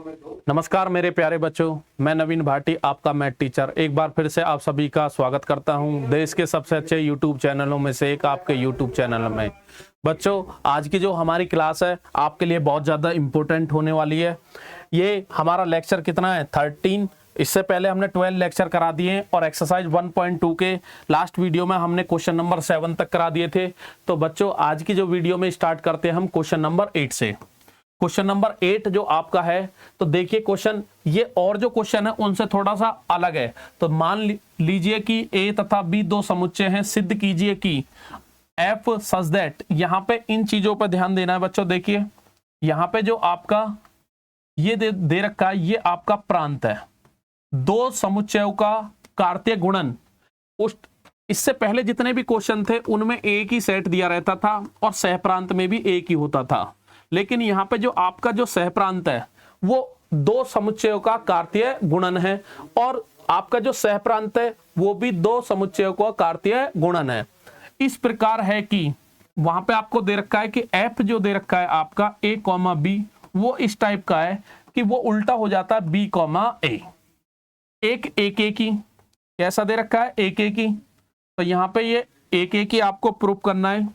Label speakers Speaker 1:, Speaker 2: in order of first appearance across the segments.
Speaker 1: नमस्कार मेरे प्यारे बच्चों, मैं नवीन भाटी आपका मैथ टीचर एक बार फिर से आप सभी का स्वागत करता हूं देश के सबसे अच्छे यूट्यूब चैनलों में से एक आपके यूट्यूब चैनल में। बच्चों, आज की जो हमारी क्लास है आपके लिए बहुत ज़्यादा इम्पोर्टेंट होने वाली है। ये हमारा लेक्चर कितना है 13। इससे पहले हमने 12 लेक्चर करा दिए और एक्सरसाइज 1.2 के लास्ट वीडियो में हमने क्वेश्चन नंबर 7 तक करा दिए थे। तो बच्चों, आज की जो वीडियो में स्टार्ट करते हैं हम क्वेश्चन नंबर 8 से। क्वेश्चन नंबर 8 जो आपका है, तो देखिए क्वेश्चन ये और जो क्वेश्चन है उनसे थोड़ा सा अलग है। तो मान लीजिए कि ए तथा बी दो समुच्चय हैं, सिद्ध कीजिए कि एफ सच दैट। यहाँ पे इन चीजों पर ध्यान देना है बच्चों। देखिए यहाँ पे जो आपका ये दे रखा है, ये आपका प्रांत है। दो समुच्चयों का कार्तीय गुणन। इससे पहले जितने भी क्वेश्चन थे उनमें एक ही सेट दिया रहता था और सह प्रांत में भी एक ही होता था, लेकिन यहाँ पे जो आपका जो सह प्रांत है वो दो समुच्चयों का कार्तीय गुणन है और आपका जो सह प्रांत है वो भी दो समुच्चयों का कार्तीय गुणन है। इस प्रकार है कि वहां पे आपको दे रखा है कि एफ जो दे रखा है आपका ए कॉमा बी, वो इस टाइप का है कि वो उल्टा हो जाता है बी कॉमा ए। एक की कैसा दे रखा है, एक की। तो यहाँ पे ये एक की आपको प्रूव करना है।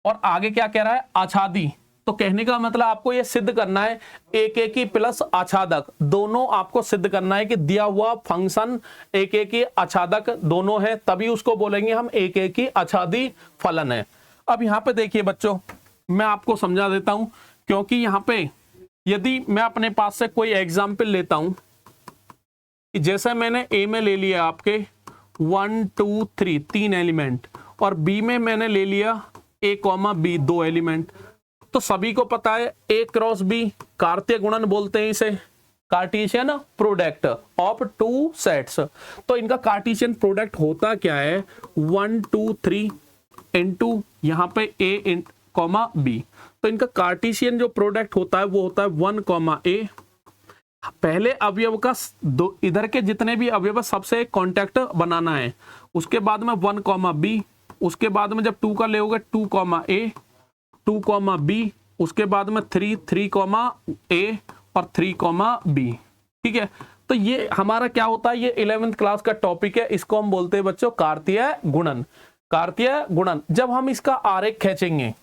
Speaker 1: और आगे क्या कह रहा है, आच्छादी। तो कहने का मतलब आपको ये सिद्ध करना है एक की प्लस आच्छादक, दोनों आपको सिद्ध करना है कि दिया हुआ फंक्शन एक की आच्छादक दोनों है, तभी उसको बोलेंगे हम एक की आच्छादी फलन है। अब यहाँ पे देखिए बच्चों, मैं आपको समझा देता हूं, क्योंकि यहाँ पे यदि मैं अपने पास से कोई एग्जाम्पल लेता हूं, जैसे मैंने ए में ले लिया आपके 1 2 3 तीन एलिमेंट और बी में मैंने ले लिया ए कॉमा बी दो एलिमेंट। तो सभी को पता है ए क्रॉस बी कार्तीय गुणन बोलते हैं इसे, Cartesian product of two sets. तो इनका कार्टेशियन प्रोडक्ट होता क्या है, 1 2 3 इनटू यहाँ पे ए कॉमा बी। तो इनका कार्टेशियन जो प्रोडक्ट होता है वो होता है 1 कॉमा ए। पहले अवयव का दो इधर के जितने भी अवयव सबसे कॉन्टेक्ट बनाना है, उसके बाद में 1 कॉमा बी, उसके बाद में जब 2 का लेओगे 2 कॉमा ए 2 कॉमा बी, उसके बाद में 3 कॉमा ए और 3 कॉमा बी। ठीक है, तो ये हमारा क्या होता है, ये 11th क्लास का टॉपिक है, इसको हम बोलते हैं बच्चों कार्तीय गुणन। कार्तीय गुणन जब हम इसका आरेख खींचेंगे,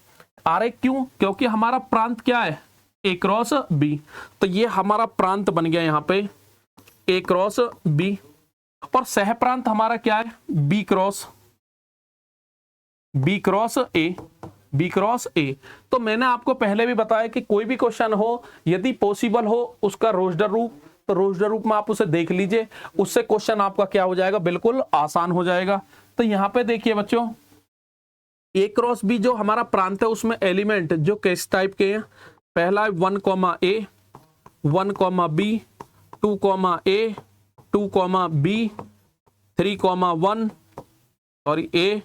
Speaker 1: आरेख क्यों, क्योंकि हमारा प्रांत क्या है ए क्रॉस बी। तो ये हमारा प्रांत बन गया यहाँ पे ए क्रॉस बी, और सह प्रांत हमारा क्या है B cross A, B cross A. तो मैंने आपको पहले भी बताया कि कोई भी क्वेश्चन हो, यदि पॉसिबल हो उसका रोस्टर रूप, तो रोस्टर रूप में आप उसे देख लीजिए, उससे क्वेश्चन आपका क्या हो जाएगा, बिल्कुल आसान हो जाएगा। तो यहाँ पे देखिए बच्चों, ए क्रॉस बी जो हमारा प्रांत है उसमें एलिमेंट जो किस टाइप के हैं, पहला है 1 कॉमा ए 1 कॉमा बी 2 कॉमा ए 2 कॉमा बी 3 कॉमा 1 और ए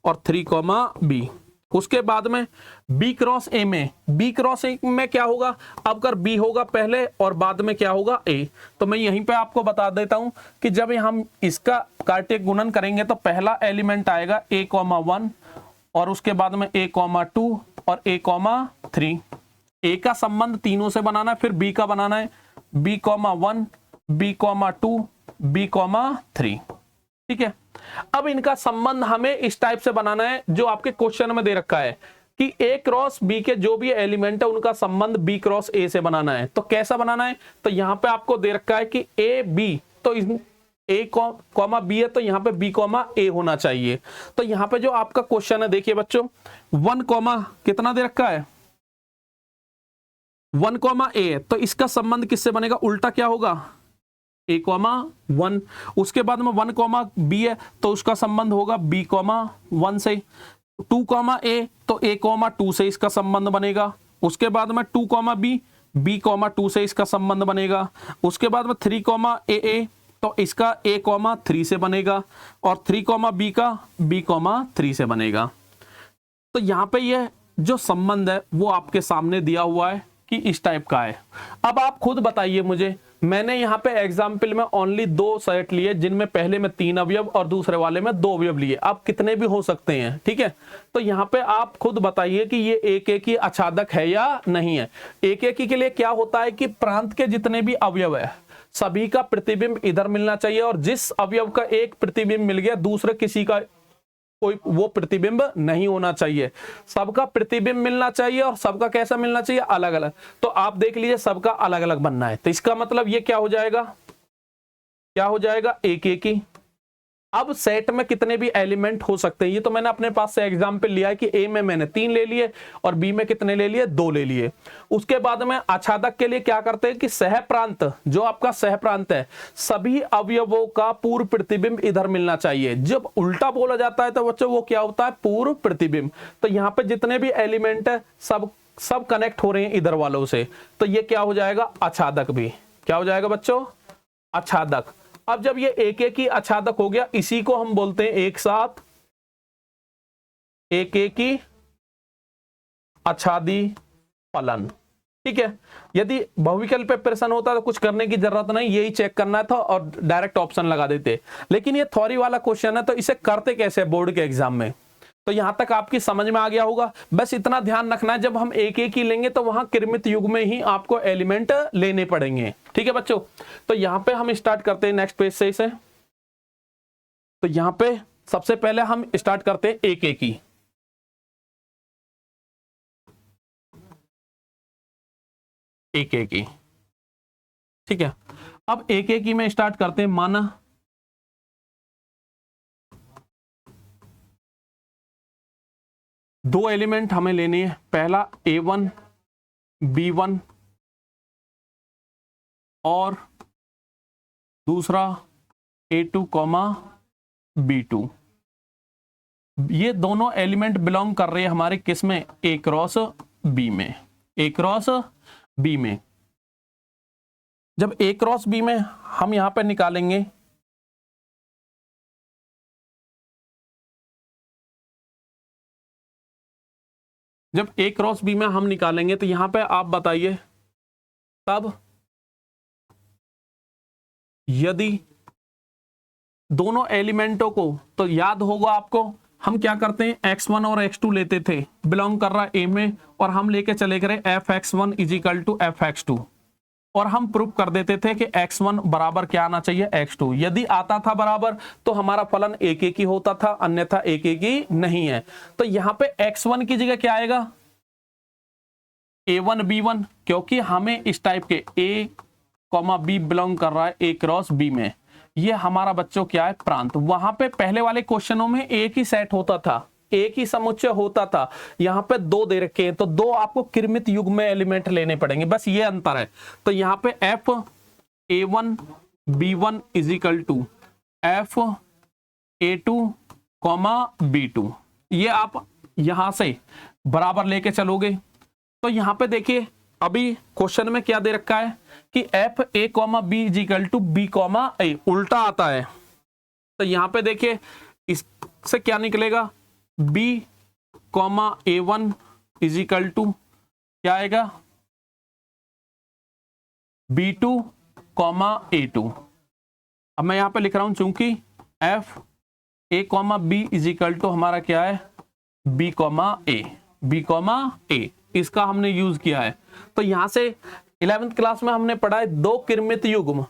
Speaker 1: और 3 कॉमा बी। उसके बाद में बी क्रॉस ए में, बी क्रॉस ए में क्या होगा, अब अगर बी होगा पहले और बाद में क्या होगा ए। तो मैं यहीं पे आपको बता देता हूं कि जब हम इसका कार्तीय गुणन करेंगे तो पहला एलिमेंट आएगा ए कॉमा 1 और उसके बाद में ए कॉमा 2 और ए कॉमा 3। ए का संबंध तीनों से बनाना है, फिर बी का बनाना है B comma 1 B comma 2 B comma 3। ठीक है, अब इनका संबंध हमें इस टाइप से बनाना है जो आपके क्वेश्चन में दे रखा है कि ए क्रॉस बी के जो भी एलिमेंट है उनका संबंध बी क्रॉस ए से बनाना है। तो कैसा बनाना है, तो यहां पे आपको दे रखा है कि ए बी, तो ए कॉमा बी है तो यहाँ पे बी कॉमा ए होना चाहिए। तो यहाँ पे जो आपका क्वेश्चन है देखिए बच्चों, 1 कॉमा कितना दे रखा है 1 कॉमा ए, तो इसका संबंध किससे बनेगा, उल्टा क्या होगा ए कॉमा 1। उसके बाद में 1 कॉमा बी है तो उसका संबंध होगा बी कॉमा 1 से। 2 कॉमा ए तो ए कॉमा 2 से इसका संबंध बनेगा। उसके बाद में 2 कॉमा बी कॉमा 2 से इसका संबंध बनेगा। उसके बाद में 3 कॉमा ए तो इसका ए कॉमा 3 से बनेगा और 3 कॉमा बी का बी कॉमा 3 से बनेगा। तो यहाँ पे ये जो संबंध है वो आपके सामने दिया हुआ है कि इस टाइप का है। अब आप खुद बताइए मुझे, मैंने यहाँ पे एग्जाम्पल में ओनली 2 सेट लिए, जिनमें पहले में 3 अवयव और दूसरे वाले में 2 अवयव लिए। आप कितने भी हो सकते हैं, ठीक है। तो यहाँ पे आप खुद बताइए कि ये एक एक ही आच्छादक है या नहीं है। एक एक ही के लिए क्या होता है कि प्रांत के जितने भी अवयव है सभी का प्रतिबिंब इधर मिलना चाहिए, और जिस अवयव का एक प्रतिबिंब मिल गया दूसरे किसी का कोई वो प्रतिबिंब नहीं होना चाहिए। सबका प्रतिबिंब मिलना चाहिए, और सबका कैसा मिलना चाहिए, अलग अलग। तो आप देख लीजिए सबका अलग अलग बनना है, तो इसका मतलब ये क्या हो जाएगा, क्या हो जाएगा, एक एक ही। अब सेट में कितने भी एलिमेंट हो सकते हैं, ये तो मैंने अपने पास से एग्जांपल लिया है कि ए में मैंने 3 ले लिए और बी में कितने ले लिए, 2 ले लिए। उसके बाद में आच्छादक के लिए क्या करते हैं कि सहप्रांत, जो आपका सहप्रांत है, सभी अवयवों का पूर्व प्रतिबिंब इधर मिलना चाहिए। जब उल्टा बोला जाता है तो बच्चों वो क्या होता है, पूर्व प्रतिबिंब। तो यहाँ पे जितने भी एलिमेंट है सब कनेक्ट हो रहे हैं इधर वालों से, तो ये क्या हो जाएगा, आच्छादक भी। क्या हो जाएगा बच्चों, आच्छादक। अब जब ये एक एक ही आच्छादक हो गया, इसी को हम बोलते हैं एक साथ एक एक ही आच्छादी फलन, ठीक है। यदि बहुविकल्प पे प्रश्न होता तो कुछ करने की जरूरत नहीं, यही चेक करना था और डायरेक्ट ऑप्शन लगा देते। लेकिन ये थ्योरी वाला क्वेश्चन है, तो इसे करते कैसे बोर्ड के एग्जाम में, तो यहां तक आपकी समझ में आ गया होगा। बस इतना ध्यान रखना है, जब हम एक एक ही लेंगे तो वहां क्रमित युग में ही आपको एलिमेंट लेने पड़ेंगे, ठीक है बच्चों। तो यहां पे हम स्टार्ट करते हैं नेक्स्ट पेज से इसे। तो यहां पे सबसे पहले हम स्टार्ट करते हैं एक एक ही। एक एक ही, ठीक है। अब एक एक ही में स्टार्ट करते हैं। माना 2 एलिमेंट हमें लेने हैं, पहला A1 B1 और दूसरा A2 B2। ये दोनों एलिमेंट बिलोंग कर रहे हैं हमारे किस में, A क्रॉस B में। A क्रॉस B में, जब A क्रॉस B में हम यहां पर निकालेंगे जब A क्रॉस B में हम निकालेंगे तो यहां पे आप बताइए, तब यदि दोनों एलिमेंटों को, तो याद होगा आपको हम क्या करते हैं, x1 और x2 लेते थे, बिलोंग कर रहा है A में, और हम लेके चले गए fx1 इजिकल टू fx2, और हम प्रूफ कर देते थे कि x1 बराबर क्या आना चाहिए, x2। यदि आता था बराबर तो हमारा फलन एक एक ही होता था, अन्यथा एक एक ही नहीं है। तो यहां पे x1 की जगह क्या आएगा, A1 B1, क्योंकि हमें इस टाइप के A, B बिलोंग कर रहा है A क्रॉस B में। ये हमारा बच्चों क्या है, प्रांत। वहां पे पहले वाले क्वेश्चनों में एक ही सेट होता था, एक ही समुच्चय होता था, यहाँ पे 2 दे रखे हैं, तो 2 आपको क्रमित युग में एलिमेंट लेने पड़ेंगे, बस ये अंतर है। तो यहाँ पे F A1 B1 is equal to F A2 B2, ये आप यहां से बराबर लेके चलोगे। तो यहां पे देखिए अभी क्वेश्चन में क्या दे रखा है कि F A B equal to B A, उल्टा आता है। तो यहां पे देखिए इससे क्या निकलेगा, B A1 इजिकल टू क्या आएगा, B2 A2। अब मैं यहां पे लिख रहा हूं, चूंकि F A B equal to हमारा क्या है, B A, इसका हमने यूज किया है। तो यहां से 11th क्लास में हमने पढ़ा है 2 क्रमित युग्म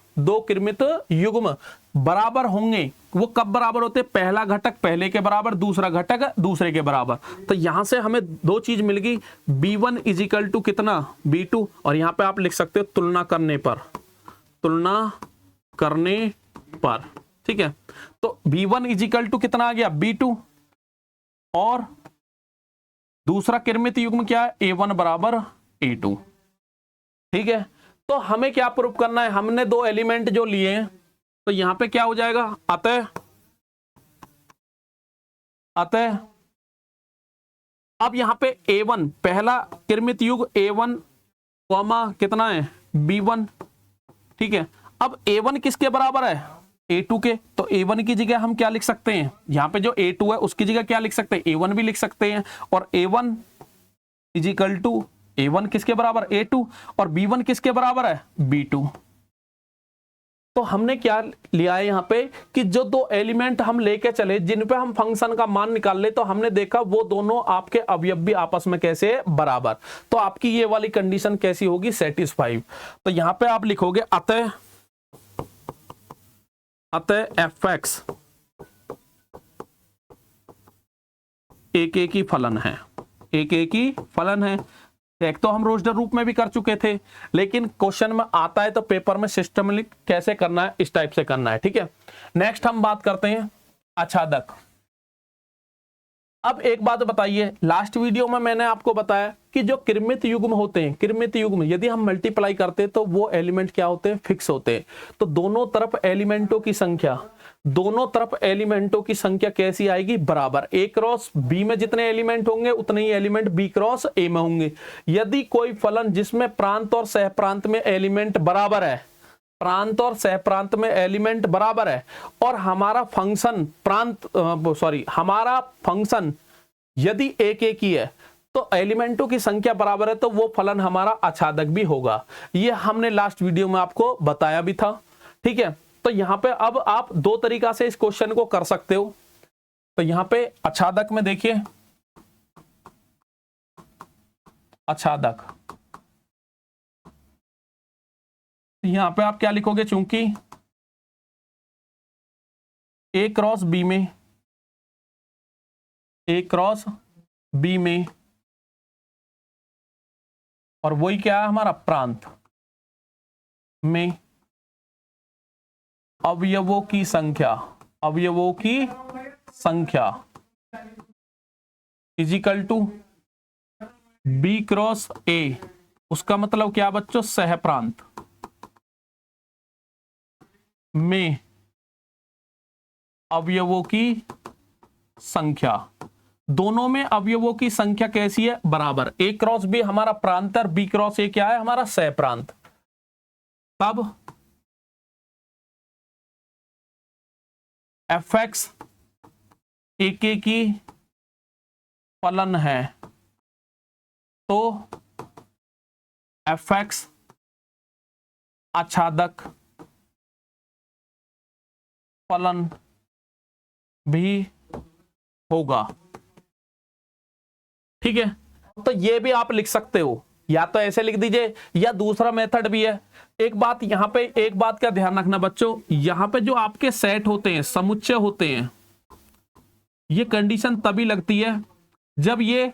Speaker 1: बराबर होंगे। वो कब बराबर होते, पहला घटक पहले के बराबर, दूसरा घटक दूसरे के बराबर। तो यहां से हमें 2 चीज मिल गई, B1 इजिकल टू कितना, B2, और यहां पे आप लिख सकते हो तुलना करने पर, ठीक है। तो B1 इजिकल टू कितना आ गया, B2, और दूसरा क्रमित युग्म क्या है, A1 बराबर A2, ठीक है। तो हमें क्या प्रूफ करना है, हमने 2 एलिमेंट जो लिए हैं, तो यहां पे क्या हो जाएगा, अतः अब यहां पे A1 पहला क्रमित युग A1 कितना है, B1, ठीक है। अब A1 किसके बराबर है, A2 के। तो A1 की जगह हम क्या लिख सकते हैं, यहां पे जो A2 है उसकी जगह क्या लिख सकते हैं, A1 भी लिख सकते हैं। और A1 इजिकल टू A1 किसके बराबर, A2, और B1 किसके बराबर है, B2। तो हमने क्या लिया है यहाँ पे कि जो दो एलिमेंट हम लेके चले जिन पे हम फंक्शन का मान निकाल ले, तो हमने देखा वो दोनों आपके अवयव भी आपस में कैसे है, बराबर। तो आपकी ये वाली कंडीशन कैसी होगी, सेटिस्फाइड। तो यहाँ पे आप लिखोगे अतः एफ एक्स एक एक ही फलन है, एक एक ही फलन है। एक तो हम रोस्टर रूप में भी कर चुके थे, लेकिन क्वेश्चन में आता है तो पेपर में सिस्टमैटिक कैसे करना है, इस टाइप से करना है, ठीक है। नेक्स्ट हम बात करते हैं आच्छादक। अब एक बात बताइए, लास्ट वीडियो में मैंने आपको बताया कि जो कृमित युग्म होते हैं, कृमित युग्म यदि हम मल्टीप्लाई करते हैं तो वो एलिमेंट क्या होते हैं, फिक्स होते हैं। तो दोनों तरफ एलिमेंटों की संख्या, दोनों तरफ एलिमेंटों की संख्या कैसी आएगी, बराबर। ए क्रॉस बी में जितने एलिमेंट होंगे उतने ही एलिमेंट बी क्रॉस ए में होंगे। यदि कोई फलन जिसमें प्रांत और सह प्रांत में एलिमेंट बराबर है, प्रांत और सह प्रांत में एलिमेंट बराबर है, और हमारा फंक्शन हमारा फंक्शन यदि एक एक ही है, तो एलिमेंटों की संख्या बराबर है, तो वो फलन हमारा आच्छादक भी होगा। ये हमने लास्ट वीडियो में आपको बताया भी था, ठीक है। तो यहां पे अब आप दो तरीका से इस क्वेश्चन को कर सकते हो। तो यहां पे आच्छादक में देखिए, आच्छादक यहां पे आप क्या लिखोगे, चूंकि ए क्रॉस बी में, ए क्रॉस बी में, और वही क्या है हमारा प्रांत में अवयवों की संख्या, अवयवों की संख्या equal to B cross A. उसका मतलब क्या बच्चों, सह प्रांत में अवयवों की संख्या, दोनों में अवयवों की संख्या कैसी है, बराबर। ए क्रॉस बी हमारा प्रांत और बी क्रॉस ए क्या है, हमारा सह प्रांत। तब एफ एक्स एक एक की फलन है, तो एफ एक्स आच्छादक फलन भी होगा, ठीक है। तो ये भी आप लिख सकते हो, या तो ऐसे लिख दीजिए, या दूसरा मेथड भी है। एक बात यहां पे, एक बात का ध्यान रखना बच्चों, यहां पे जो आपके सेट होते हैं, समुच्चय होते हैं, ये कंडीशन तभी लगती है जब ये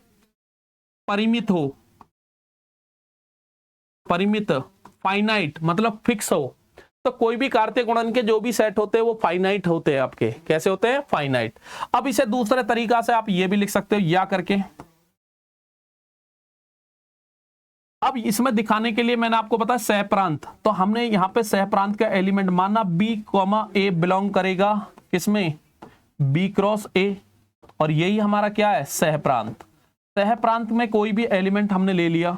Speaker 1: परिमित हो, परिमित फाइनाइट मतलब फिक्स हो। तो कोई भी कार्तीय गुणन के जो भी सेट होते हैं वो फाइनाइट होते हैं, आपके कैसे होते हैं, फाइनाइट। अब इसे दूसरे तरीका से आप ये भी लिख सकते हो, या करके। अब इसमें दिखाने के लिए मैंने आपको बताया सह प्रांत, तो हमने यहां पे सह प्रांत का एलिमेंट माना बी कॉमा ए बिलोंग करेगा किसमें, बी क्रॉस ए, और यही हमारा क्या है, सह प्रांत। सह प्रांत में कोई भी एलिमेंट हमने ले लिया,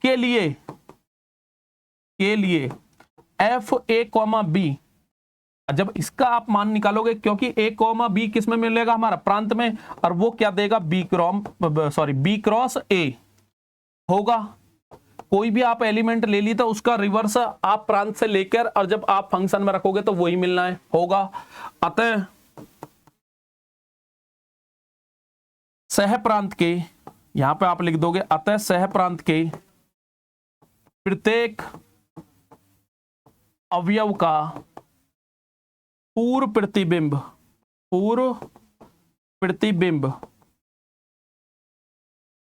Speaker 1: के लिए एफ ए कॉमा बी, जब इसका आप मान निकालोगे, क्योंकि ए कॉमा बी किस में मिलेगा, हमारा प्रांत में, और वो क्या देगा, बी क्रॉस ए होगा। कोई भी आप एलिमेंट ले ली तो उसका रिवर्स आप प्रांत से लेकर और जब आप फंक्शन में रखोगे तो वही मिलना है, होगा। अतः सह प्रांत के, यहां पे आप लिख दोगे अतः सह प्रांत के प्रत्येक अवयव का पूर्व प्रतिबिंब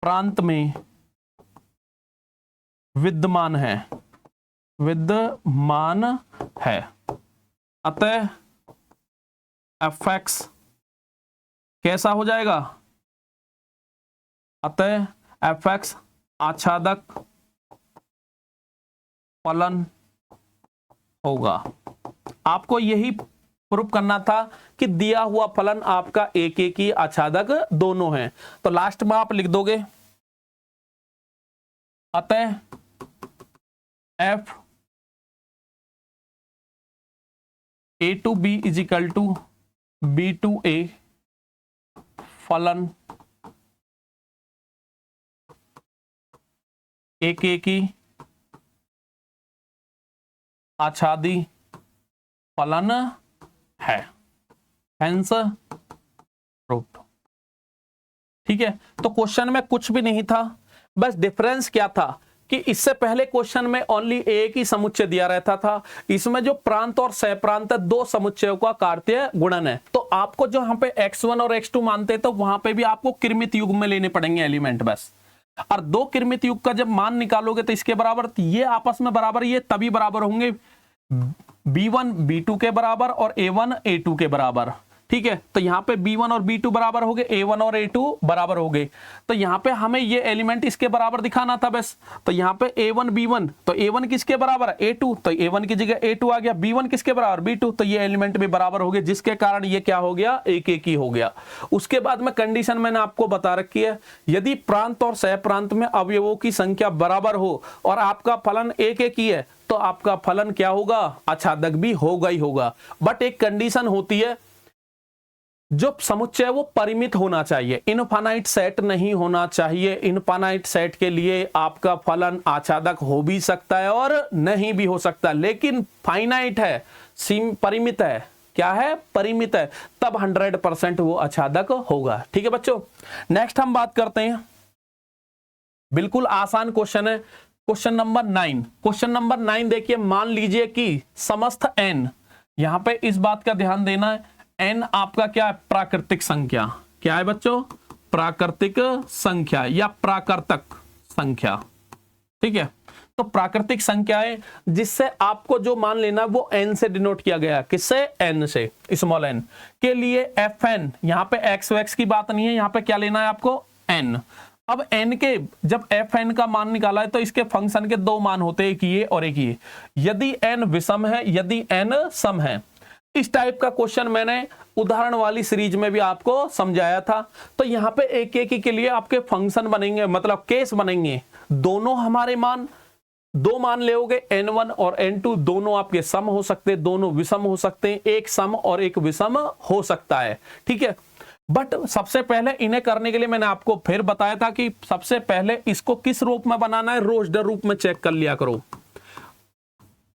Speaker 1: प्रांत में विद्यमान है, अतः एफ एक्स कैसा हो जाएगा, अतः एफ एक्स आच्छादक फलन होगा। आपको यही प्रूफ करना था कि दिया हुआ फलन आपका एक एक ही आच्छादक दोनों हैं। तो लास्ट में आप लिख दोगे अतः F A to B is equal to B to A फलन एक एक ही आच्छादी फलन है, हेंस प्रूव्ड। ठीक है, तो क्वेश्चन में कुछ भी नहीं था, बस डिफरेंस क्या था कि इससे पहले क्वेश्चन में ओनली एक ही समुच्चय दिया रहता था, इसमें जो प्रांत और सहप्रांत है दो समुच्चयों का कार्तीय गुणन है। तो आपको जो यहाँ पे x1 और x2 मानते हैं तो वहां पे भी आपको किरमित युग में लेने पड़ेंगे एलिमेंट बस, और दो किरमित युग का जब मान निकालोगे तो इसके बराबर, ये आपस में बराबर, ये तभी बराबर होंगे b1 b2 के बराबर और a1 a2 के बराबर। ठीक है, तो यहाँ पे b1 और b2 बराबर हो गए, a1 और a2 बराबर हो गए। तो यहाँ पे हमें ये एलिमेंट इसके बराबर दिखाना था बस। तो यहाँ पे a1 b1, तो a1 किसके बराबर है, a2, तो a1 की जगह a2 आ गया। b1 किसके बराबर, b2, तो ये एलिमेंट भी बराबर हो गए, जिसके कारण ये क्या हो गया, एक एक ही हो गया। उसके बाद में कंडीशन मैंने आपको बता रखी है, यदि प्रांत और सहप्रांत में अवयवों की संख्या बराबर हो और आपका फलन एक एक ही है तो आपका फलन क्या होगा, आच्छादक भी होगा ही होगा। बट एक कंडीशन होती है, जो समुच्चय है वो परिमित होना चाहिए, इनफाइनाइट सेट नहीं होना चाहिए। इनफाइनाइट सेट के लिए आपका फलन आच्छादक हो भी सकता है और नहीं भी हो सकता, लेकिन फाइनाइट है, परिमित है, क्या है, परिमित है, तब 100% वो आच्छादक होगा। ठीक है बच्चों, नेक्स्ट हम बात करते हैं, बिल्कुल आसान क्वेश्चन है, क्वेश्चन नंबर 9। क्वेश्चन नंबर 9 देखिए, मान लीजिए कि समस्त n, यहां पे इस बात का ध्यान देना है, n आपका क्या है, प्राकृतिक संख्या। क्या है बच्चों, प्राकृतिक संख्या या प्राकृतक संख्या। ठीक है, तो प्राकृतिक संख्या है जिससे आपको जो मान लेना वो n से डिनोट किया गया, किससे, n से, स्मॉल n के लिए fn, यहां पे x x की बात नहीं है, यहां पे क्या लेना है आपको, n। अब n के जब fn का मान निकाला है तो इसके फंक्शन के दो मान होते हैं, एक ये और एक ये। यदि n विषम है, यदि n सम है, इस टाइप का क्वेश्चन मैंने उदाहरण वाली सीरीज में भी आपको समझाया था। तो यहाँ पे एक एक के लिए आपके फंक्शन बनेंगे, मतलब केस बनेंगे, दोनों हमारे मान, दो मान लेोगे n1 और n2, दोनों आपके सम हो सकते हैं, दोनों विषम हो सकते हैं, एक सम और एक विषम हो सकता है। ठीक है, बट सबसे पहले इन्हें करने के लिए मैंने आपको फिर बताया था कि सबसे पहले इसको किस रूप में बनाना है, रोजडर रूप में चेक कर लिया करो,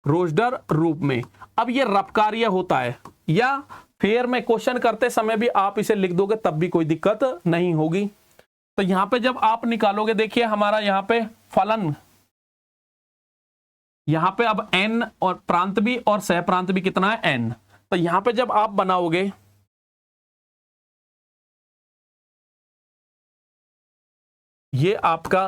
Speaker 1: रोजडर रूप में। अब ये रफकार्य होता है, या फिर में क्वेश्चन करते समय भी आप इसे लिख दोगे तब भी कोई दिक्कत नहीं होगी। तो यहां पे जब आप निकालोगे, देखिए हमारा यहां पे फलन, यहां पे अब n और प्रांत भी और सह प्रांत भी कितना है, n। तो यहां पे जब आप बनाओगे, ये आपका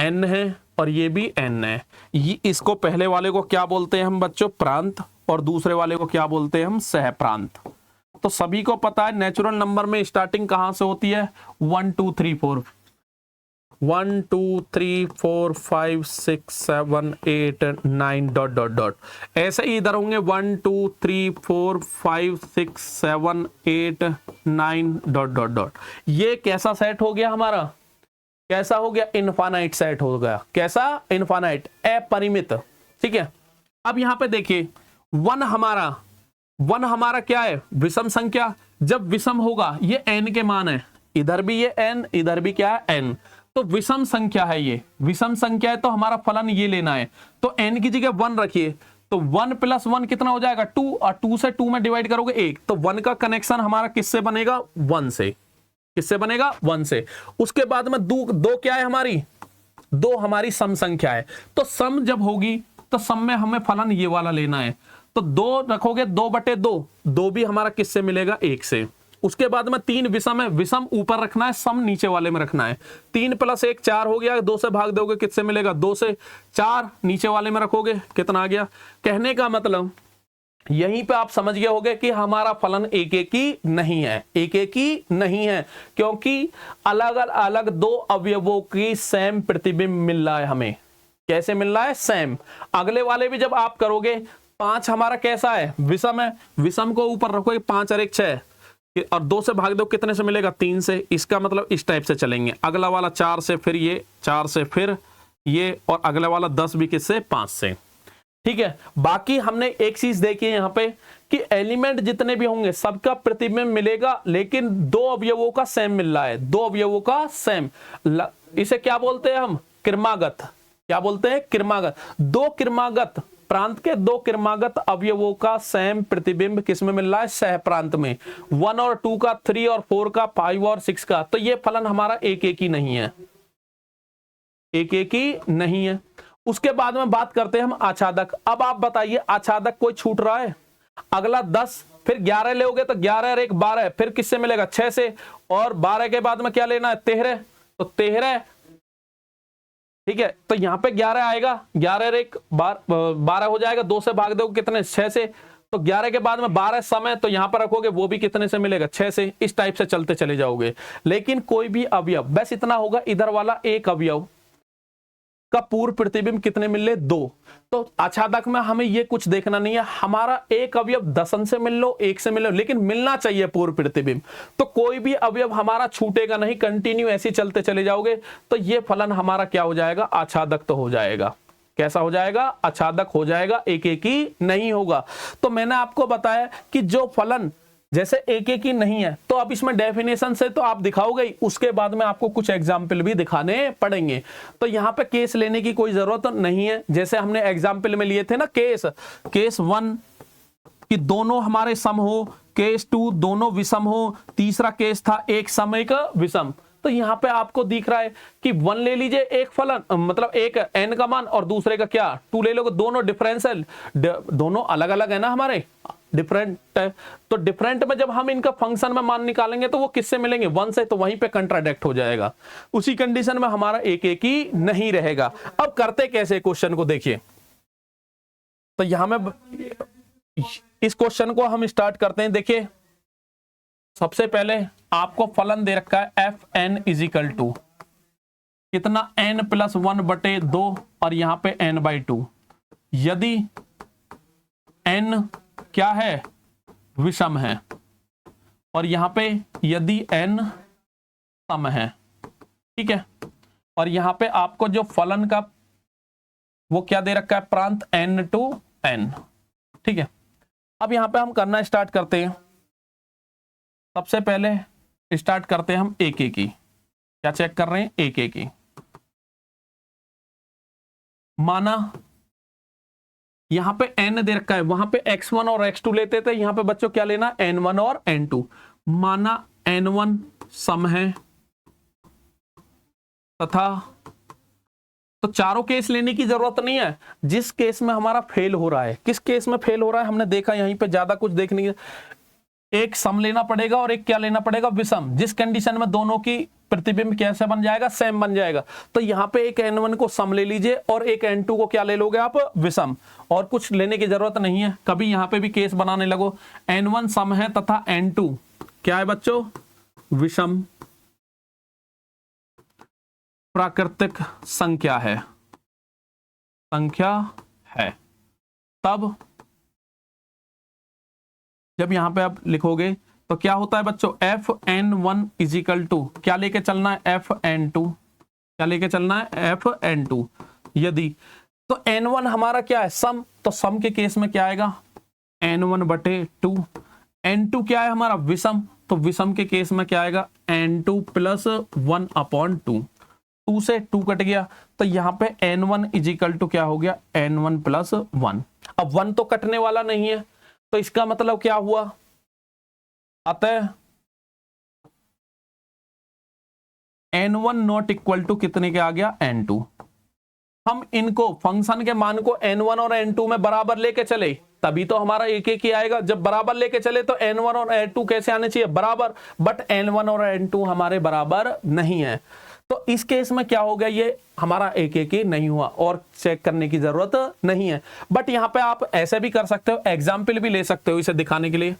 Speaker 1: n है और ये भी n है, ये इसको पहले वाले को क्या बोलते हैं हम बच्चों, प्रांत, और दूसरे वाले को क्या बोलते हैं हम, सह प्रांत। तो सभी को पता है नेचुरल नंबर में स्टार्टिंग कहां से होती है, 1 2 3 4, 1 2 3 4 5 6 7 8 9 डॉट डॉट डॉट, ऐसे ही इधर होंगे 1 2 3 4 5 6 7 8 9 डॉट डॉट डॉट। ये कैसा सेट हो गया हमारा, कैसा हो गया, इनफाइनाइट सेट हो गया। कैसा, इनफाइनाइट, अपरिमित। ठीक है, अब यहां पे देखिए वन हमारा क्या है, विषम संख्या। जब विषम होगा, ये n के मान है, इधर भी ये n, इधर भी क्या है, n, तो विषम संख्या है, ये विषम संख्या है, तो हमारा फलन ये लेना है। तो n की जगह 1 रखिए, तो 1 + 1 कितना हो जाएगा, 2, और 2 से 2 में डिवाइड करोगे 1, तो 1 का कनेक्शन हमारा किससे बनेगा, 1 से। किससे बनेगा, 1 से। उसके बाद में दो क्या है हमारी, दो हमारी सम संख्या है। तो सम जब होगी तो सम में हमें फलन ये वाला लेना है, तो 2 रखोगे, 2/2, 2 भी हमारा किससे मिलेगा, 1 से। उसके बाद में 3 विषम है, विषम ऊपर रखना है, सम नीचे वाले में रखना है। 3 + 1 4 हो गया, 2 से भाग दोगे किससे मिलेगा, 2 से। 4 नीचे वाले में रखोगे, कितना आ गया। कहने का मतलब यहीं पे आप समझ गए होंगे कि हमारा फलन एक एक ही नहीं है, एक एक ही नहीं है, क्योंकि अलग अलग दो अवयवों की सेम प्रतिबिंब मिल रहा है हमें। कैसे मिल रहा है, सेम। अगले वाले भी जब आप करोगे, 5 हमारा कैसा है, विषम है, विषम को ऊपर रखोगे, 5 और 1 6, और 2 से भाग दो कितने से मिलेगा, 3 से। इसका मतलब इस टाइप से चलेंगे, अगला वाला 4 से, फिर ये 4 से, फिर ये, और अगला वाला 10 भी किससे, 5 से। ठीक है, बाकी हमने एक चीज देखी है यहाँ पे कि एलिमेंट जितने भी होंगे सबका प्रतिबिंब मिलेगा, लेकिन दो अवयवों का सेम मिल रहा है, दो अवयवों का सेम। इसे क्या बोलते हैं हम, क्रमागत। क्या बोलते हैं, क्रमागत। दो क्रमागत प्रांत के दो क्रमागत अवयवों का सेम प्रतिबिंब किसमें मिल रहा है? सह प्रांत में। 1 और 2 का, 3 और 4 का, 5 और 6 का। तो ये फलन हमारा एक एक ही नहीं है, एक एक ही नहीं है। उसके बाद में बात करते हैं हम आच्छादक। अब आप बताइए आच्छादक कोई छूट रहा है? अगला 10, फिर 11 लोगे तो 11 और 1 12, फिर किससे मिलेगा? 6 से। और 12 के बाद में क्या लेना है? 13, तो 13, ठीक है। तो यहां पे 11 आएगा, 11 और 1 12 हो जाएगा, 2 से भाग दोगे कितने? 6 से। तो 11 के बाद में 12 समय, तो यहां पर रखोगे वो भी कितने से मिलेगा? 6 से। इस टाइप से चलते चले जाओगे। लेकिन कोई भी अवयव, बस इतना होगा, इधर वाला एक अवयव का पूर्व प्रतिबिंब कितने मिले? 2। तो आच्छादक में हमें ये कुछ देखना नहीं है, हमारा एक अवयव दशन से मिल लो, 1 से मिल लो, लेकिन मिलना चाहिए पूर्व प्रतिबिंब। तो कोई भी अवयव हमारा छूटेगा नहीं, कंटिन्यू ऐसे चलते चले जाओगे, तो ये फलन हमारा क्या हो जाएगा? आच्छादक तो हो जाएगा। कैसा हो जाएगा? आच्छादक हो जाएगा, एक एक ही नहीं होगा। तो मैंने आपको बताया कि जो फलन जैसे एक एक ही नहीं है, तो अब इसमें डेफिनेशन से तो आप दिखाओगे ही, उसके बाद में आपको कुछ एग्जाम्पल भी दिखाने पड़ेंगे। तो यहां पे केस लेने की कोई जरूरत नहीं है। जैसे हमने एग्जाम्पल में लिए थे ना केस 1 कि दोनों हमारे सम हो, केस 2 दोनों विषम हो, तीसरा केस था एक सम एक विषम। तो यहां पे आपको दिख रहा है कि 1 ले लीजिए, एक फलन मतलब एक n का मान, और दूसरे का क्या 2 ले लोगे, दोनों डिफरेंशियल, दोनों अलग अलग है ना, हमारे डिफरेंट है। तो डिफरेंट में जब हम इनका फंक्शन में मान निकालेंगे तो वो किससे मिलेंगे? 1 से। तो वहीं पे कंट्राडिक्ट हो जाएगा। उसी कंडीशन में हमारा एक एक ही नहीं रहेगा। अब करते कैसे क्वेश्चन को देखिए। तो यहां में इस क्वेश्चन को हम स्टार्ट करते हैं। देखिए सबसे पहले आपको फलन दे रखा है F N is equal to कितना? n+1/2 और यहां पे n/2। यदि n क्या है? विषम है, और यहां पे यदि n सम है, ठीक है। और यहां पे आपको जो फलन का वो क्या दे रखा है? प्रांत n to n, ठीक है। अब यहां पे हम करना स्टार्ट करते हैं। सबसे पहले स्टार्ट करते हैं हम एक एक ही। क्या चेक कर रहे हैं? एक एक ही। माना यहां पे n दे रखा है, वहां पे x1 और x2 लेते थे, यहां पे बच्चों क्या लेना? n1 और n2। माना n1 सम है तथा, तो चारों केस लेने की जरूरत नहीं है। जिस केस में हमारा फेल हो रहा है, किस केस में फेल हो रहा है हमने देखा, यहीं पे ज्यादा कुछ देखने की, एक सम लेना पड़ेगा और एक क्या लेना पड़ेगा? विषम। जिस कंडीशन में दोनों की प्रतिबिंब कैसे बन जाएगा? सेम बन जाएगा। तो यहां पे एक n1 को सम ले लीजिए और एक n2 को क्या ले लोगे आप? विषम। और कुछ लेने की जरूरत नहीं है। कभी यहां पे भी केस बनाने लगो, n1 सम है तथा n2 क्या है बच्चों? विषम प्राकृतिक संख्या है, तब जब यहां पे आप लिखोगे तो क्या होता है बच्चों? fn1 इज इक्वल टू क्या लेके चलना है? fn2। क्या लेके चलना है? fn2। यदि तो n1 हमारा क्या है? सम। तो सम के केस में क्या आएगा? n1/2। n2 क्या है हमारा? विषम। तो विषम के केस में क्या आएगा? n2 + 1/2। 2 से 2 कट गया, तो यहां पे n1 इज इक्वल टू क्या हो गया? n1 + 1। अब 1 तो कटने वाला नहीं है, तो इसका मतलब क्या हुआ? अतः n1 नॉट इक्वल टू कितने के आ गया? n2। हम इनको फंक्शन के मान को n1 और n2 में बराबर लेके चले, तभी तो हमारा एक एक ही आएगा। जब बराबर लेके चले तो n1 और n2 कैसे आने चाहिए? बराबर। बट n1 और n2 हमारे बराबर नहीं है, तो इस केस में क्या हो गया? ये हमारा एक एक ही नहीं हुआ और चेक करने की जरूरत नहीं है। बट यहां पे आप ऐसे भी कर सकते हो, एग्जाम्पल भी ले सकते हो इसे दिखाने के लिए।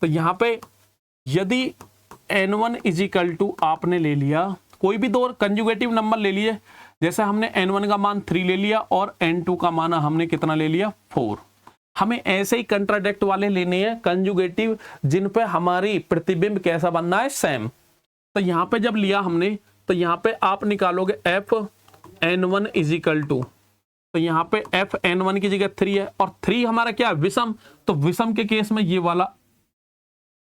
Speaker 1: तो यहां पे यदि n1 इज इक्वल टू आपने ले लिया कोई भी दो कंजुगेटिव नंबर ले लिए, जैसे हमने n1 का मान 3 ले लिया और n2 का मान हमने कितना ले लिया? 4। हमें ऐसे ही कंट्राडिक्ट वाले लेने हैं कंजुगेटिव, जिन पे हमारी प्रतिबिंब कैसा बनना है? सेम। तो यहां पे जब लिया हमने, तो यहां पे आप निकालोगे fn1 इज इक्वल टू, तो यहां पे fn1 की जगह 3 है और 3 हमारा क्या है? विषम। तो विषम के केस में ये वाला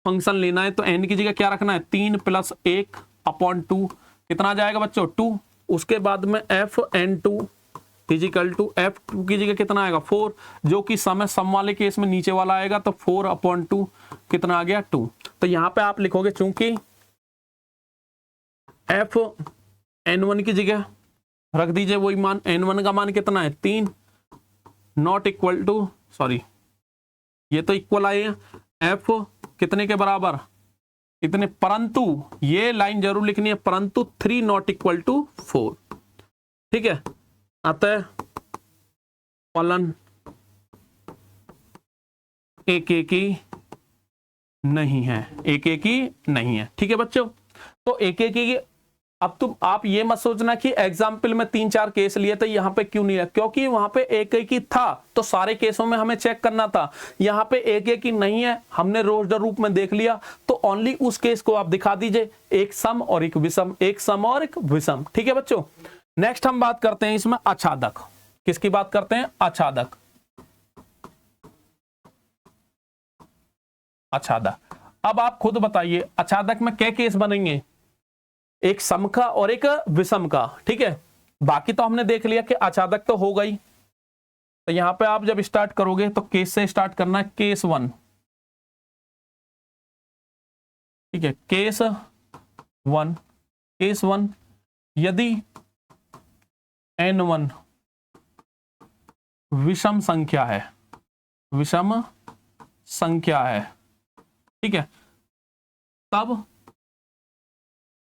Speaker 1: फंक्शन लेना है, तो n की जगह क्या रखना है? 3 + 1/2। कितना आ जाएगा बच्चों? 2। उसके बाद में fn2 इजिकल टू F2 की जगह कितना आएगा 4, जो कि सम है, सम वाले केस में नीचे वाला आएगा तो 4/2 कितना आ गया 2। तो यहां पे आप लिखोगे चूंकि Fn1 की जगह रख दीजिए वही मान, n1 का मान कितना है 3, नॉट इक्वल टू, सॉरी ये तो इक्वल आए F कितने के बराबर इतने, परंतु ये लाइन जरूर लिखनी है, परंतु 3 नॉट इक्वल टू 4। ठीक है, अतः फलन एक ही नहीं है, एक ही नहीं है। ठीक है बच्चों, तो एक ही, अब तुम आप ये मत सोचना कि एग्जाम्पल में 3-4 केस लिए थे, यहां पे क्यों नहीं है, क्योंकि वहां पे एक ही था तो सारे केसों में हमें चेक करना था। यहां पे एक ही नहीं है, हमने रोस्टर रूप में देख लिया, तो ओनली उस केस को आप दिखा दीजिए, एक सम और एक विषम, एक सम और एक विषम। ठीक है बच्चों, नेक्स्ट हम बात करते हैं इसमें आच्छादक। किसकी बात करते हैं? आच्छादक। आच्छादक, अब आप खुद बताइए आच्छादक में क्या केस बनेंगे, एक सम का और एक विषम का। ठीक है, बाकी तो हमने देख लिया कि आच्छादक तो हो गई, तो यहां पे आप जब स्टार्ट करोगे तो केस से स्टार्ट करना है, केस 1। ठीक है, केस 1 यदि n1 विषम संख्या है, विषम संख्या है, ठीक है, तब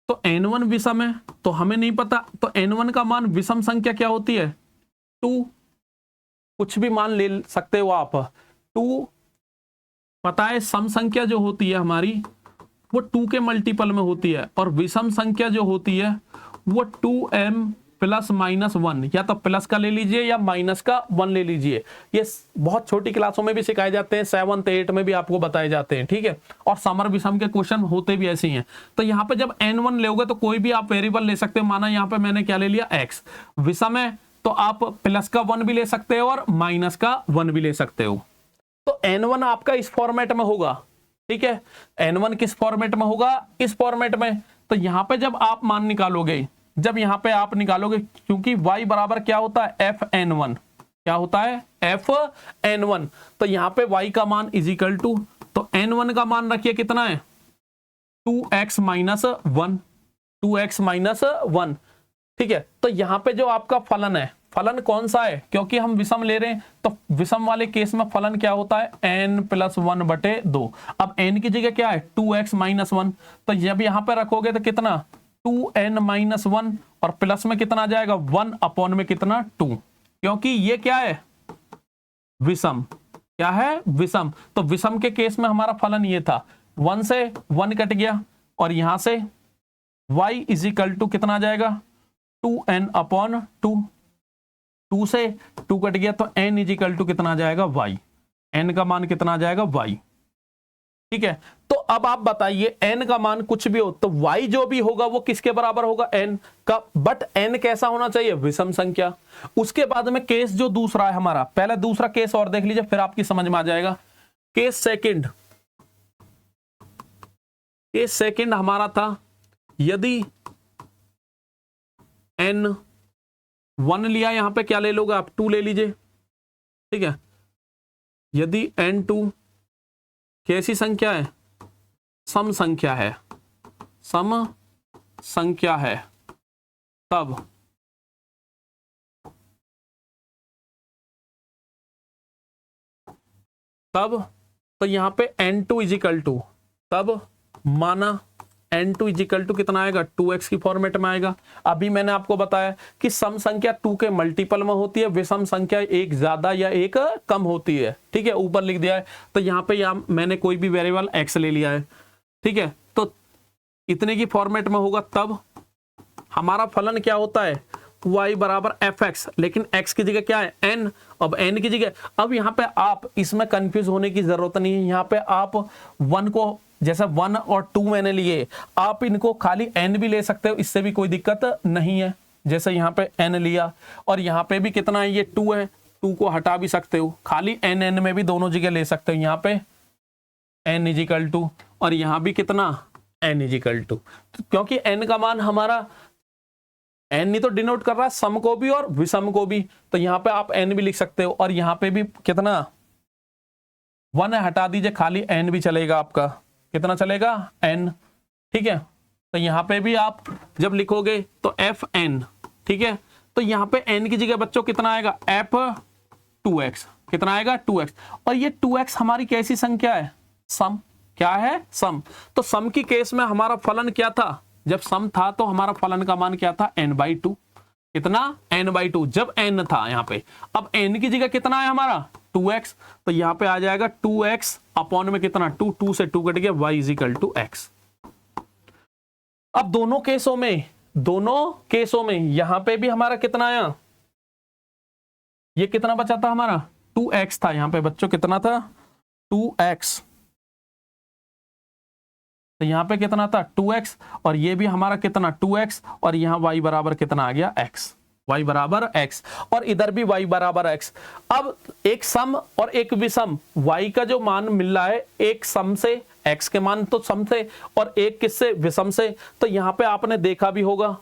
Speaker 1: तो n1 विषम है, तो हमें नहीं पता, तो n1 का मान विषम संख्या क्या होती है 2, कुछ भी मान ले सकते हो आप। 2 पता है, सम संख्या जो होती है हमारी वो 2 के मल्टीपल में होती है, और विषम संख्या जो होती है वो 2m ± 1, या तो प्लस का ले लीजिए या माइनस का 1 ले लीजिए। ये बहुत छोटी क्लासों में भी सिखाए जाते हैं, 7th 8th में भी आपको बताए जाते हैं। ठीक है, और समर विषम के क्वेश्चन होते भी ऐसे ही हैं। तो यहाँ पे जब n1 लोगे तो कोई भी आप वेरिएबल ले सकते हो, माना यहाँ पे मैंने क्या ले लिया x, विषम है तो आप प्लस का 1 भी ले सकते हो और माइनस का 1 भी ले सकते हो। तो n1 आपका इस फॉर्मेट में होगा। ठीक है, n1 किस फॉर्मेट में होगा? इस फॉर्मेट में। तो यहाँ पे जब आप मान निकालोगे, जब यहां पे आप निकालोगे, क्योंकि y बराबर क्या होता है fn1, क्या होता है fn1, तो यहां पे y का मान इजिकल टू, तो n1 का मान रखिए कितना है 2x - 1, 2x - 1। ठीक है, तो यहां पे जो आपका फलन है, फलन कौन सा है, क्योंकि हम विषम ले रहे हैं तो विषम वाले केस में फलन क्या होता है n + 1/2। अब n की जगह क्या है 2x - 1, तो जब यहां पे रखोगे तो कितना 2n - 1, और प्लस में कितना आ जाएगा 1 में कितना 2, क्योंकि ये क्या है विषम, क्या है विषम। तो विषम के केस में हमारा फलन ये था, 1 से 1 कट गया, और यहां से y = कितना आ जाएगा 2n/2, 2 से 2 कट गया तो n = कितना आ जाएगा y, n का मान कितना आ जाएगा y। ठीक है, तो अब आप बताइए n का मान कुछ भी हो तो y जो भी होगा वो किसके बराबर होगा n का, बट n कैसा होना चाहिए विषम संख्या। उसके बाद में केस जो दूसरा है हमारा, पहले दूसरा केस और देख लीजिए फिर आपकी समझ में आ जाएगा। केस सेकंड, केस सेकंड हमारा था यदि n 1 लिया, यहां पे क्या ले लोगे आप 2 ले लीजिए। ठीक है, यदि n2 कैसी संख्या है सम संख्या है, सम संख्या है, तब तो यहां पे n2 = तब माना n2 = कितना आएगा 2x की फॉर्मेट में आएगा। अभी मैंने आपको बताया कि सम संख्या 2 के मल्टीपल में होती है, विषम संख्या एक ज्यादा या एक कम होती है। ठीक है, ऊपर लिख दिया है, तो यहाँ पे मैंने कोई भी वेरिएबल x ले लिया है। ठीक है, तो इतने की फॉर्मेट में होगा, तब हमारा फलन क्या होता है y = fx, लेकिन x की जगह क्या है n, अब n की जगह, अब यहाँ पे आप इसमें कंफ्यूज होने की जरूरत नहीं है। यहाँ पे आप 1 को, जैसे 1 और 2 मैंने लिए, आप इनको खाली n भी ले सकते हो, इससे भी कोई दिक्कत नहीं है। जैसे यहाँ पे n लिया, और यहाँ पे भी कितना है ये 2 है, 2 को हटा भी सकते हो, खाली n में भी दोनों जगह ले सकते हो। यहाँ पे n = और यहाँ भी कितना n = क्योंकि n का मान हमारा एन नहीं तो डिनोट कर रहा है सम को भी और विषम को भी, तो यहां पे आप एन भी लिख सकते हो, और यहां पे भी कितना 1 हटा दीजिए, खाली एन भी चलेगा आपका, कितना चलेगा एन, ठीक है। तो यहां पे भी आप जब लिखोगे तो एफ एन, ठीक है। तो यहां पे एन की जगह बच्चों कितना आएगा एफ 2x, कितना आएगा 2x, और ये 2x हमारी कैसी संख्या है, सम, क्या है सम। तो सम की केस में हमारा फलन क्या था, जब सम था तो हमारा फलन का मान क्या था n/2, कितना n/2 जब n था यहां पे। अब n की जगह कितना है हमारा 2x, तो यहां पे आ जाएगा 2x अपॉन में कितना 2 से 2 कट गया y = x। अब दोनों केसों में यहां पे भी हमारा कितना आया, ये कितना बचा था हमारा 2x था यहां पे बच्चों, कितना था 2x, तो यहां पे कितना था 2x, और ये भी हमारा कितना 2x, और यहां y बराबर कितना आ गया x, y बराबर x, और इधर भी y बराबर x। अब एक सम और एक विषम, y का जो मान मिल रहा है एक सम से, x के मान तो सम से, और एक किससे विषम से। तो यहां पे आपने देखा भी होगा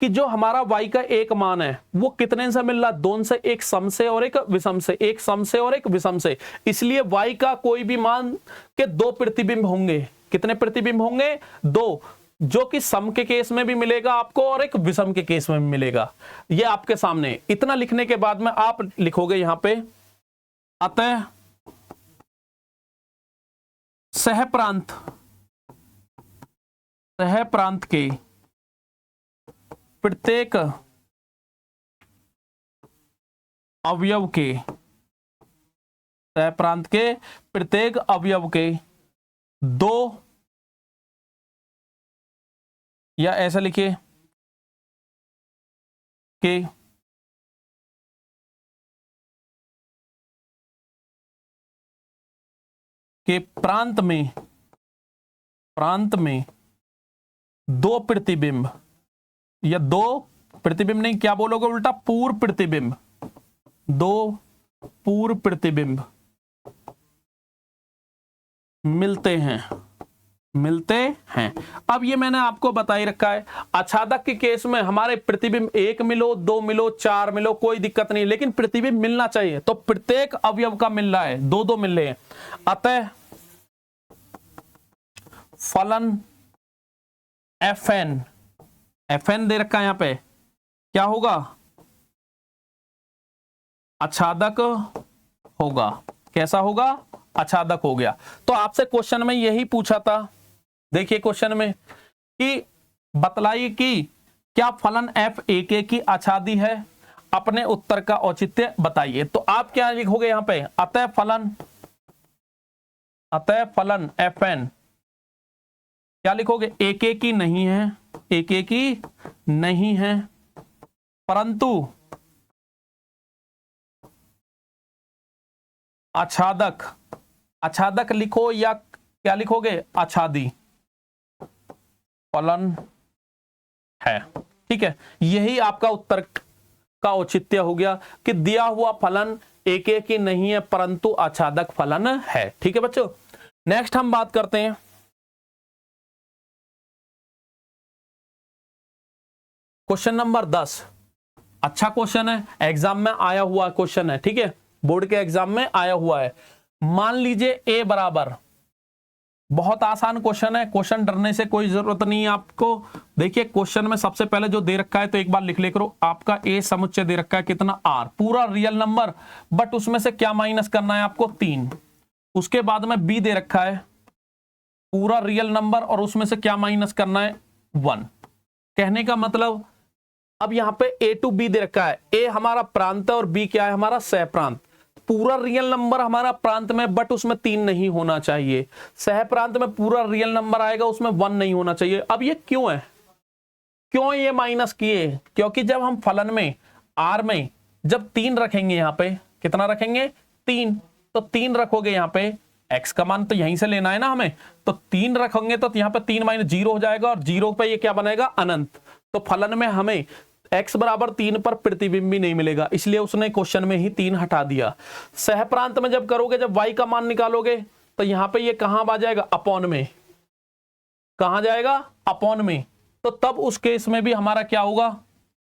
Speaker 1: कि जो हमारा y का एक मान है वो कितने से मिल रहा, दोनों से, एक सम से और एक विषम से, एक सम से और एक विषम से। इसलिए y का कोई भी मान के 2 प्रतिबिंब होंगे, कितने प्रतिबिंब होंगे 2, जो कि सम के केस में भी मिलेगा आपको और एक विषम के केस में भी मिलेगा। ये आपके सामने, इतना लिखने के बाद में आप लिखोगे यहां पे अतः सहप्रांत के प्रत्येक अवयव के, सहप्रांत के प्रत्येक अवयव के 2, या ऐसा लिखिए के प्रांत में 2 प्रतिबिंब, या 2 प्रतिबिंब नहीं, क्या बोलोगे उल्टा, पूर्व प्रतिबिंब, 2 पूर्व प्रतिबिंब मिलते हैं। अब ये मैंने आपको बता ही रखा है, आच्छादक के केस में हमारे प्रतिबिंब 1 मिलो, 2 मिलो, 4 मिलो, कोई दिक्कत नहीं, लेकिन प्रतिबिंब मिलना चाहिए। तो प्रत्येक अवयव का मिल रहा है, 2-2 मिल रहे हैं। अतः फलन fn दे रखा है यहां पे, क्या होगा आच्छादक होगा, कैसा होगा आच्छादक हो गया। तो आपसे क्वेश्चन में यही पूछा था, देखिए क्वेश्चन में कि बतलाइए कि क्या फलन f1 की आच्छादी है, अपने उत्तर का औचित्य बताइए। तो आप क्या लिखोगे यहां पे, अतः फलन fn क्या लिखोगे, एक की नहीं है, एक की नहीं है, परंतु आच्छादक लिखो, या क्या लिखोगे आच्छादी फलन है, ठीक है। यही आपका उत्तर का औचित्य हो गया कि दिया हुआ फलन एक की नहीं है परंतु आच्छादक फलन है, ठीक है बच्चों। नेक्स्ट हम बात करते हैं क्वेश्चन नंबर 10। अच्छा क्वेश्चन है, एग्जाम में आया हुआ क्वेश्चन है, ठीक है, बोर्ड के एग्जाम में आया हुआ है। मान लीजिए a बराबर, बहुत आसान क्वेश्चन है, क्वेश्चन डरने से कोई जरूरत नहीं है आपको। देखिए क्वेश्चन में सबसे पहले जो दे रखा है तो एक बार लिख ले करो, आपका a समुच्चय दे रखा है कितना r, पूरा रियल नंबर, बट उसमें से क्या माइनस करना है आपको 3। उसके बाद में b दे रखा है पूरा रियल नंबर, और उसमें से क्या माइनस करना है 1। कहने का मतलब अब यहां पे a टू b दे रखा है, a हमारा प्रांत है और b क्या है हमारा सह प्रांत। पूरा रियल नंबर हमारा प्रांत में, बट उसमें 3 नहीं होना चाहिए। सह प्रांत में पूरा रियल नंबर आएगा, उसमें 1 नहीं होना चाहिए। अब ये क्यों है, क्यों ये माइनस किए, क्योंकि जब हम फलन में r में जब 3 रखेंगे, यहां पे कितना रखेंगे 3, तो 3 रखोगे यहां पे x का मान तो यहीं से लेना है ना हमें, तो 3 रखेंगे तो यहां पे 3 माइनस 0 हो जाएगा, और 0 पे ये क्या बनेगा अनंत। तो फलन में हमें x बराबर 3 पर प्रतिबिंब भी नहीं मिलेगा, इसलिए उसने क्वेश्चन में ही 3 हटा दिया। सह प्रांत में जब करोगे, जब y का मान निकालोगे, तो यहां पे ये कहां आ जाएगा अपॉन में, कहां जाएगा अपॉन में, तो तब उस केस में भी हमारा क्या होगा,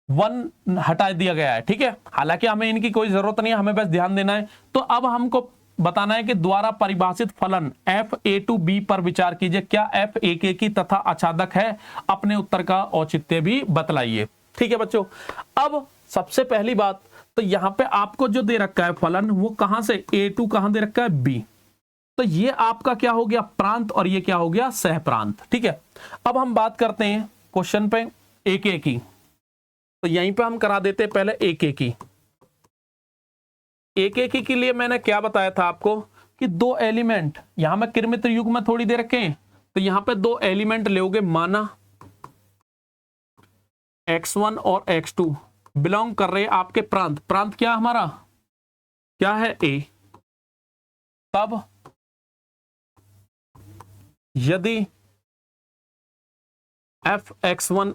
Speaker 1: 1 हटा दिया गया है। ठीक है, हालांकि हमें इनकी कोई जरूरत नहीं है, हमें बस ध्यान देना है। तो अब हमको बताना है कि द्वारा परिभाषित फलन f(a2b) पर विचार कीजिए, क्या f एक की तथा आच्छादक है, अपने उत्तर का औचित्य भी बतलाइए। ठीक है बच्चों, अब सबसे पहली बात तो यहां पे आपको जो दे रखा है फलन, वो कहां से, a2 कहां दे रखा है, b, तो ये आपका क्या हो गया, प्रांत, और ये क्या हो गया, सह प्रांत। ठीक है, अब हम बात करते हैं क्वेश्चन पे एक की, तो यहीं पे हम करा देते हैं पहले एक की के लिए मैंने क्या बताया था आपको कि 2 एलिमेंट, यहां मैं किरमित युग में थोड़ी दे रखे हैं, तो यहां पे 2 एलिमेंट लोगे, माना x1 और x2 बिलोंग कर रहे आपके प्रांत, प्रांत क्या हमारा, क्या है, a। तब यदि fx1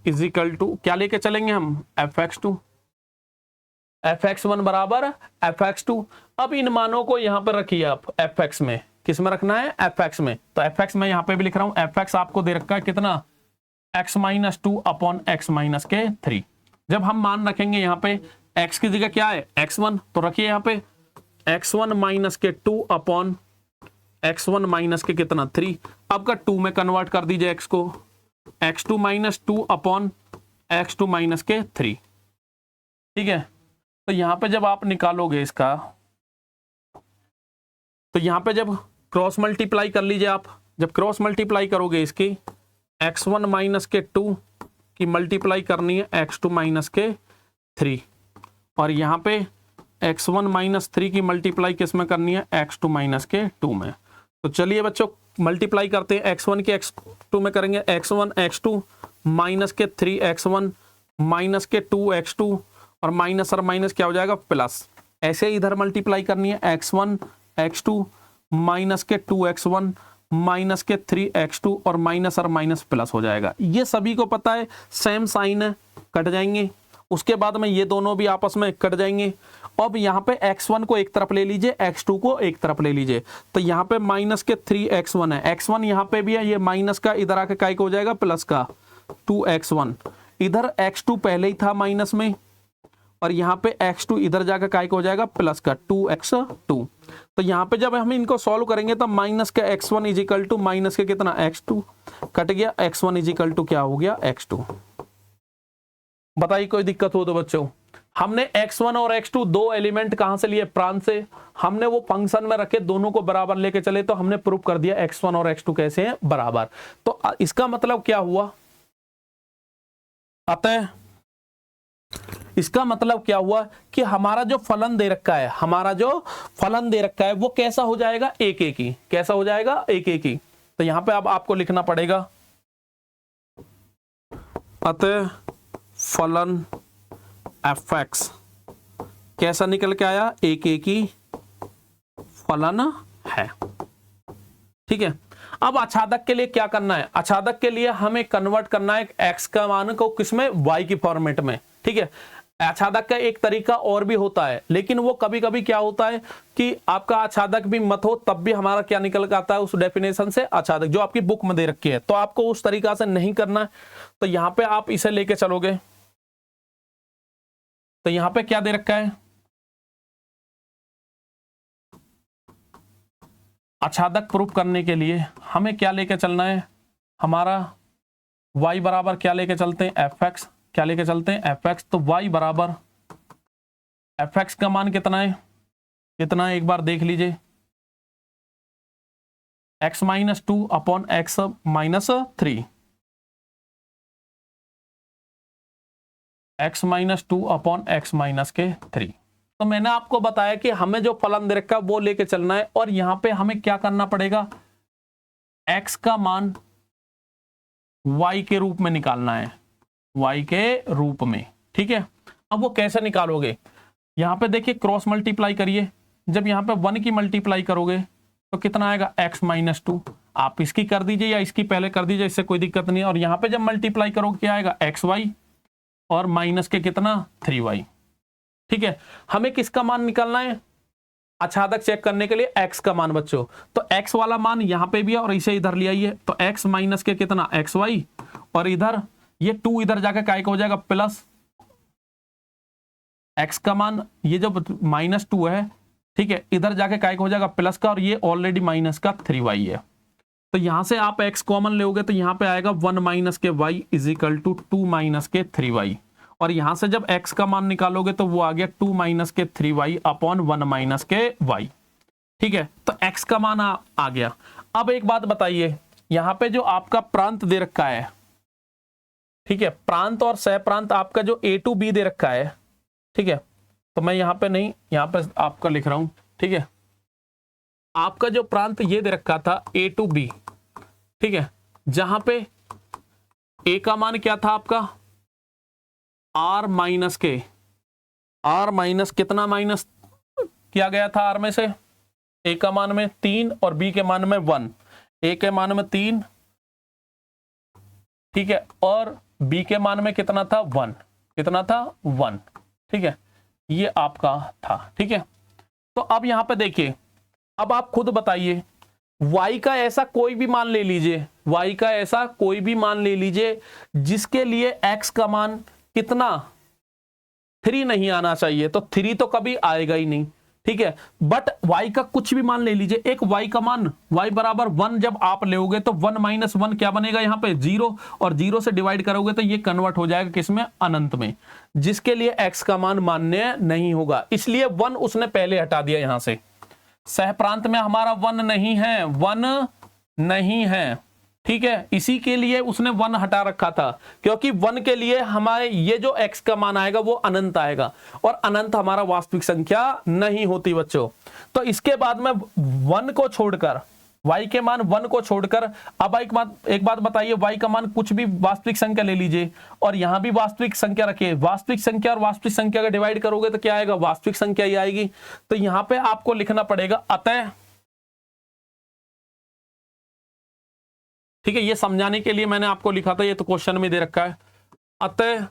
Speaker 1: इज इक्वल टू, क्या लेके चलेंगे हम, fx2, fx1 बराबर fx2। अब इन मानों को यहां पर रखिए आप, fx में, किस में रखना है, fx में। तो fx में यहां पे भी लिख रहा हूं, fx आपको दे रखा है कितना, x-2 अपॉन x-3। जब हम मान रखेंगे यहां पे x की जगह क्या है, x1, तो रखिए यहां पे x1-2 अपॉन x1 माइनस के कितना, 3। अब का 2 में कन्वर्ट कर दीजिए x को, x2-2 अपॉन x2-3। ठीक है, तो यहां पे जब आप निकालोगे इसका, तो यहां पे जब क्रॉस मल्टीप्लाई कर लीजिए आप, जब क्रॉस मल्टीप्लाई करोगे इसकी x1-2 की मल्टीप्लाई करनी है x2-3, और यहां पे x1-3 की मल्टीप्लाई किस में करनी है, x2-2 में। तो चलिए बच्चों मल्टीप्लाई करते हैं, x1 के x2 में करेंगे, x1 x2 माइनस के 3x1 माइनस के 2x2, और माइनस और माइनस क्या हो जाएगा, प्लस। ऐसे इधर मल्टीप्लाई करनी है, x1 x2 माइनस के 2x1 माइनस के 3x2, और माइनस और माइनस प्लस हो जाएगा। ये सभी को पता है, सेम साइन है, कट जाएंगे। उसके बाद में ये दोनों भी आपस में कट जाएंगे। अब यहाँ पे x1 को एक तरफ ले लीजिए, x2 को एक तरफ ले लीजिए, तो यहाँ पे माइनस के 3x1 है, x1 यहाँ पे भी है, ये माइनस का इधर आके काय को हो जाएगा, प्लस का 2x1। इधर x2 पहले ही था माइनस में, और यहाँ पे x2 इधर जाकर काय को हो जाएगा, प्लस का 2x2। तो यहाँ पे जब हम इनको सॉल्व करेंगे तो माइनस का x1 is equal to minus के कितना, x2 कट गया, x1 इज इक्वल टू क्या हो गया, x2। बताइए कोई दिक्कत हो तो बच्चों। हमने x1 और x2 दो एलिमेंट कहां से लिए, प्रांत से, हमने वो फंक्शन में रखे, दोनों को बराबर लेके चले, तो हमने प्रूव कर दिया x1 और x2 कैसे हैं, बराबर। तो इसका मतलब क्या हुआ, अतः इसका मतलब क्या हुआ कि हमारा जो फलन दे रखा है, हमारा जो फलन दे रखा है वो कैसा हो जाएगा, एक ही। कैसा हो जाएगा, एक ही। तो यहां पे अब आपको लिखना पड़ेगा, अतः फलन fx कैसा निकल के आया, एक ही फलन है। ठीक है, अब आच्छादक के लिए क्या करना है, आच्छादक के लिए हमें कन्वर्ट करना है x का मान को किसमें, y की फॉर्मेट में। ठीक है, आच्छादक का एक तरीका और भी होता है, लेकिन वो कभी कभी क्या होता है कि आपका आच्छादक भी मत हो, तब भी हमारा क्या निकल आता है उस डेफिनेशन से, आच्छादक जो आपकी बुक में दे रखी है। तो आपको उस तरीका से नहीं करना है, तो यहां पे आप इसे लेके चलोगे, तो यहां पे क्या दे रखा है, आच्छादक प्रूफ करने के लिए हमें क्या लेके चलना है, हमारा y बराबर क्या लेके चलते हैं, fx, क्या लेके चलते हैं, fx। तो y बराबर fx का मान कितना है, कितना है एक बार देख लीजिए, x-2 upon x-3, x-2 upon x-3। तो मैंने आपको बताया कि हमें जो फलन दे रखा है वो लेके चलना है, और यहां पे हमें क्या करना पड़ेगा, x का मान y के रूप में निकालना है, y के रूप में। ठीक है, अब वो कैसे निकालोगे, यहां पे देखिए क्रॉस मल्टीप्लाई करिए, जब यहां पे 1 की मल्टीप्लाई करोगे तो कितना आएगा, x-2। आप इसकी कर दीजिए या इसकी पहले कर दीजिए, इससे कोई दिक्कत नहीं है। और यहां पे जब मल्टीप्लाई करोगे क्या आएगा, xy, और माइनस के कितना, 3y। ठीक है, हमें किसका मान निकालना है, आच्छादक चेक करने के लिए x का मान बच्चों। तो x वाला मान यहां पे भी है और इसे इधर ले आइए, तो x माइनस के कितना, xy, और इधर ये 2 इधर जाके काय का हो जाएगा प्लस x का मान, ये जो -2 है, ठीक है, इधर जाके काय का हो जाएगा प्लस का, और ये ऑलरेडी माइनस का 3y है। तो यहां से आप x कॉमन लोगे तो यहां पे आएगा 1 माइनस के y is equal to 2 minus के 3y, और यहां से जब x का मान निकालोगे तो वो आ गया 2 माइनस के 3y अपॉन 1 माइनस के y। ठीक है, तो x का मान आ गया। अब एक बात बताइए, यहां पे जो आपका प्रांत दे रखा है, ठीक है, प्रांत और सह प्रांत आपका जो a टू b दे रखा है, ठीक है, तो मैं यहां पे नहीं, यहां पे आपका लिख रहा हूं, ठीक है, आपका जो प्रांत ये दे रखा था a टू b, ठीक है, जहां पे a का मान क्या था आपका r माइनस के, r माइनस कितना माइनस किया गया था r में से, a का मान में 3 और b के मान में 1, a के मान में 3, ठीक है, और b के मान में कितना था 1, कितना था 1, ठीक है, ये आपका था। ठीक है, तो अब यहां पे देखिए, अब आप खुद बताइए, y का ऐसा कोई भी मान ले लीजिए, y का ऐसा कोई भी मान ले लीजिए जिसके लिए x का मान कितना 3 नहीं आना चाहिए, तो 3 तो कभी आएगा ही नहीं। ठीक है, बट y का कुछ भी मान ले लीजिए, एक y का मान y बराबर 1 जब आप लोगे तो 1 माइनस 1 क्या बनेगा यहाँ पे 0, और 0 से डिवाइड करोगे तो ये कन्वर्ट हो जाएगा किसमें, अनंत में, जिसके लिए x का मान मान्य नहीं होगा, इसलिए 1 उसने पहले हटा दिया यहां से। सह प्रांत में हमारा 1 नहीं है, 1 नहीं है, ठीक है, इसी के लिए उसने 1 हटा रखा था, क्योंकि 1 के लिए हमारे ये जो x का मान आएगा वो अनंत आएगा, और अनंत हमारा वास्तविक संख्या नहीं होती बच्चों। तो इसके बाद में 1 को छोड़कर, y के मान 1 को छोड़कर, अब एक बात बताइए, y का मान कुछ भी वास्तविक संख्या ले लीजिए और यहां भी वास्तविक संख्या रखिए, वास्तविक संख्या और वास्तविक संख्या का डिवाइड करोगे तो क्या आएगा, वास्तविक संख्या ही आएगी। तो यहां पे आपको लिखना पड़ेगा अतः, ठीक है, ये समझाने के लिए मैंने आपको लिखा था, ये तो क्वेश्चन में दे रखा है, अतः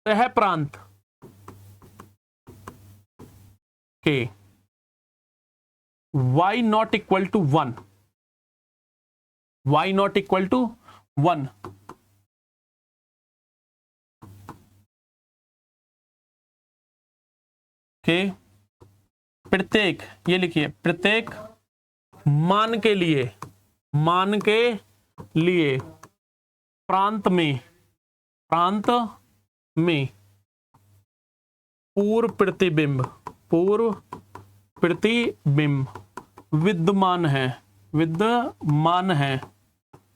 Speaker 1: सह प्रांत के y not equal to 1, y not equal to 1 के प्रत्येक, ये लिखिए, प्रत्येक मान के लिए, मान के लिए प्रांत में पूर्व प्रतिबिंब विद्यमान है।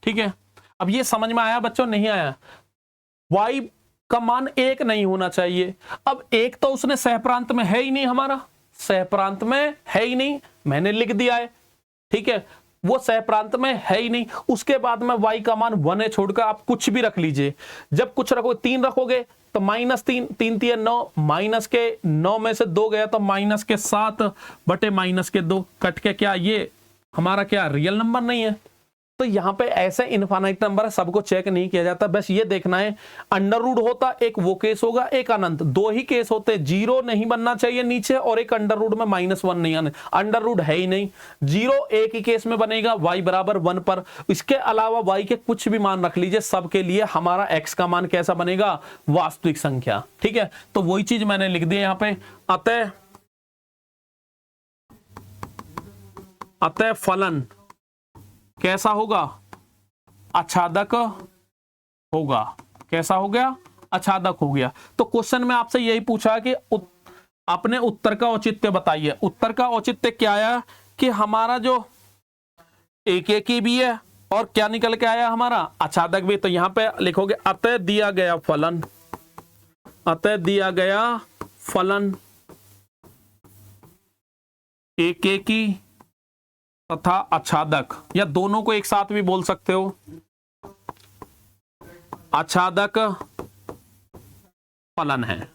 Speaker 1: ठीक है, अब ये समझ में आया बच्चों, नहीं आया, y का मान 1 नहीं होना चाहिए। अब 1 तो उसने सहप्रांत में है ही नहीं, हमारा सहप्रांत में है ही नहीं, मैंने लिख दिया है, ठीक है, वो सहप्रांत में है ही नहीं। उसके बाद में y का मान 1 है, छोड़कर आप कुछ भी रख लीजिए, जब कुछ रखोगे 3 रखोगे तो -3, 3 3 9, माइनस के 9 में से 2 गया तो माइनस के 7 बटे माइनस के 2 कट के, क्या ये हमारा क्या रियल नंबर नहीं है? तो यहाँ पे ऐसे इनफाइनाइट नंबर है, सबको चेक नहीं किया जाता, बस ये देखना है अंडर रूट होता, एक वो केस होगा, एक अनंत, 2 ही केस होते, 0 नहीं बनना चाहिए नीचे और एक अंडर रूट में -1 नहीं आने, अंडर रूट है ही नहीं, 0 एक ही केस में बनेगा y बराबर 1 पर। इसके अलावा y के कुछ भी मान रख लीजिए, सबके लिए हमारा x का मान कैसा बनेगा, वास्तविक संख्या। ठीक है, तो वही चीज मैंने लिख दी यहाँ पे, अतः फलन कैसा होगा, आच्छादक होगा। कैसा हो गया, आच्छादक हो गया। तो क्वेश्चन में आपसे यही पूछा कि अपने उत्तर का औचित्य बताइए। उत्तर का औचित्य क्या आया कि हमारा जो एक भी है और क्या निकल के आया हमारा, आच्छादक भी। तो यहां पे लिखोगे अतः दिया गया फलन, अतः दिया गया फलन एकेकी तथा आच्छादक, या दोनों को एक साथ भी बोल सकते हो, आच्छादक फलन है।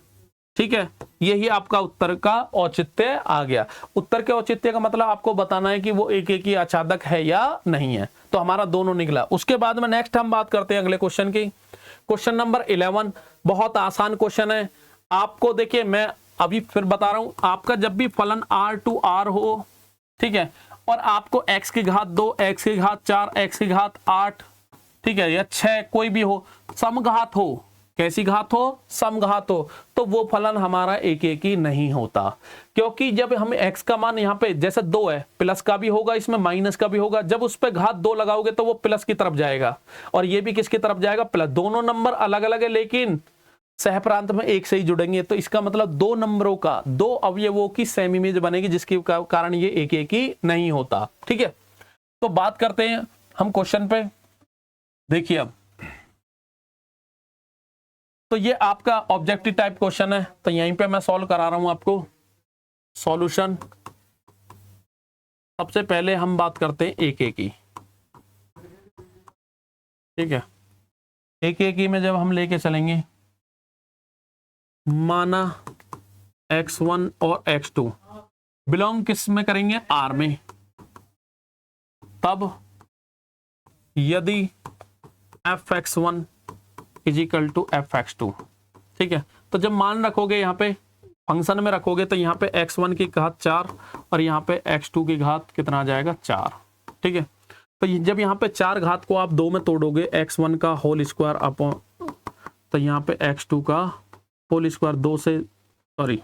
Speaker 1: ठीक है, यही आपका उत्तर का औचित्य आ गया। उत्तर के औचित्य का मतलब आपको बताना है कि वो एक ही आच्छादक है या नहीं है। तो हमारा दोनों निकला। उसके बाद में नेक्स्ट हम बात करते हैं अगले क्वेश्चन की। क्वेश्चन नंबर 11 बहुत आसान क्वेश्चन है। आपको देखिए, मैं अभी फिर बता रहा हूं, आपका जब भी फलन r टू r हो, ठीक है, और आपको x की घात 2, x की घात 4, x की घात 8, ठीक है, या 6 कोई भी हो, समघात हो, कैसी घात हो, समघात हो, तो वो फलन हमारा एक एक ही नहीं होता। क्योंकि जब हम x का मान यहाँ पे जैसे 2 है, प्लस का भी होगा इसमें माइनस का भी होगा, जब उस पे घात 2 लगाओगे तो वो प्लस की तरफ जाएगा और ये भी किसकी तरफ जाएगा, प्लस। दोनों नंबर अलग अलग है लेकिन सह प्रांत में एक से ही जुड़ेंगे, तो इसका मतलब दो नंबरों का, दो अवयवों की सेम इमेज बनेगी, जिसके कारण ये एक एक ही नहीं होता। ठीक है, तो बात करते हैं हम क्वेश्चन पे। देखिए अब तो ये आपका ऑब्जेक्टिव टाइप क्वेश्चन है, तो यहीं पे मैं सॉल्व करा रहा हूं आपको सॉल्यूशन। सबसे पहले हम बात करते हैं एक एक की। ठीक है, एक एक ही में जब हम लेके चलेंगे, माना x1 और x2 बिलोंग किस में करेंगे, R में, तब यदि fx1 is equal to fx2। ठीक है, तो जब मान रखोगे यहाँ पे फंक्शन में रखोगे तो यहाँ पे x1 की घात 4 और यहाँ पे x2 की घात कितना आ जाएगा, 4। ठीक है, तो जब यहाँ पे 4 घात को आप 2 में तोड़ोगे, x1 का होल स्क्वायर अपॉन, तो यहाँ पे x2 का होल स्क्वायर 2 से, सॉरी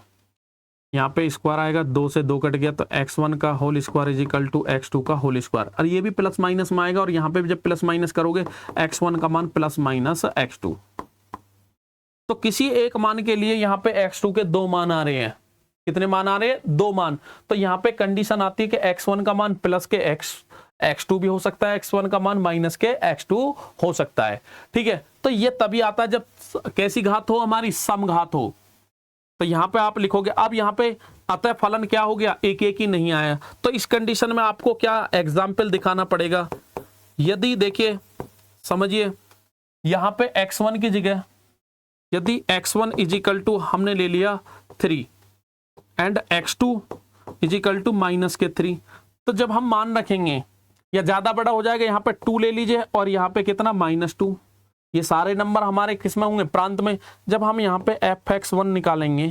Speaker 1: यहाँ पे स्क्वायर आएगा, 2 से 2 कट गया, तो x1 का whole square is equal to x2 का होल स्क्वायर, और ये भी प्लस माइनस में आएगा, और यहाँ पे भी जब प्लस माइनस करोगे x1 का मान प्लस माइनस x2। तो किसी एक मान के लिए यहाँ पे x2 के 2 मान आ रहे हैं, कितने मान आ रहे हैं, 2 मान। तो यहाँ पे कंडीशन आती है कि x1 का मान प्लस के x2 भी हो सकता है, x1 का मान माइनस के x2 हो सकता है। ठीक है, तो ये तभी आता है जब कैसी घात हो, हमारी समघात हो। तो यहाँ पे आप लिखोगे, अब यहाँ पे अतः फलन क्या हो गया, एक एक ही नहीं आया। तो इस कंडीशन में आपको क्या एग्जाम्पल दिखाना पड़ेगा, यदि देखिए समझिए, यहाँ पे x1 की जगह यदि x1 इज इक्वल टू हमने ले लिया 3 and x2 is equal to minus के 3, तो जब हम मान रखेंगे या ज्यादा बड़ा हो जाएगा, यहाँ पे 2 ले लीजिए और यहाँ पे कितना -2, ये सारे नंबर हमारे किस में होंगे, प्रांत में। जब हम यहाँ पे fx1 निकालेंगे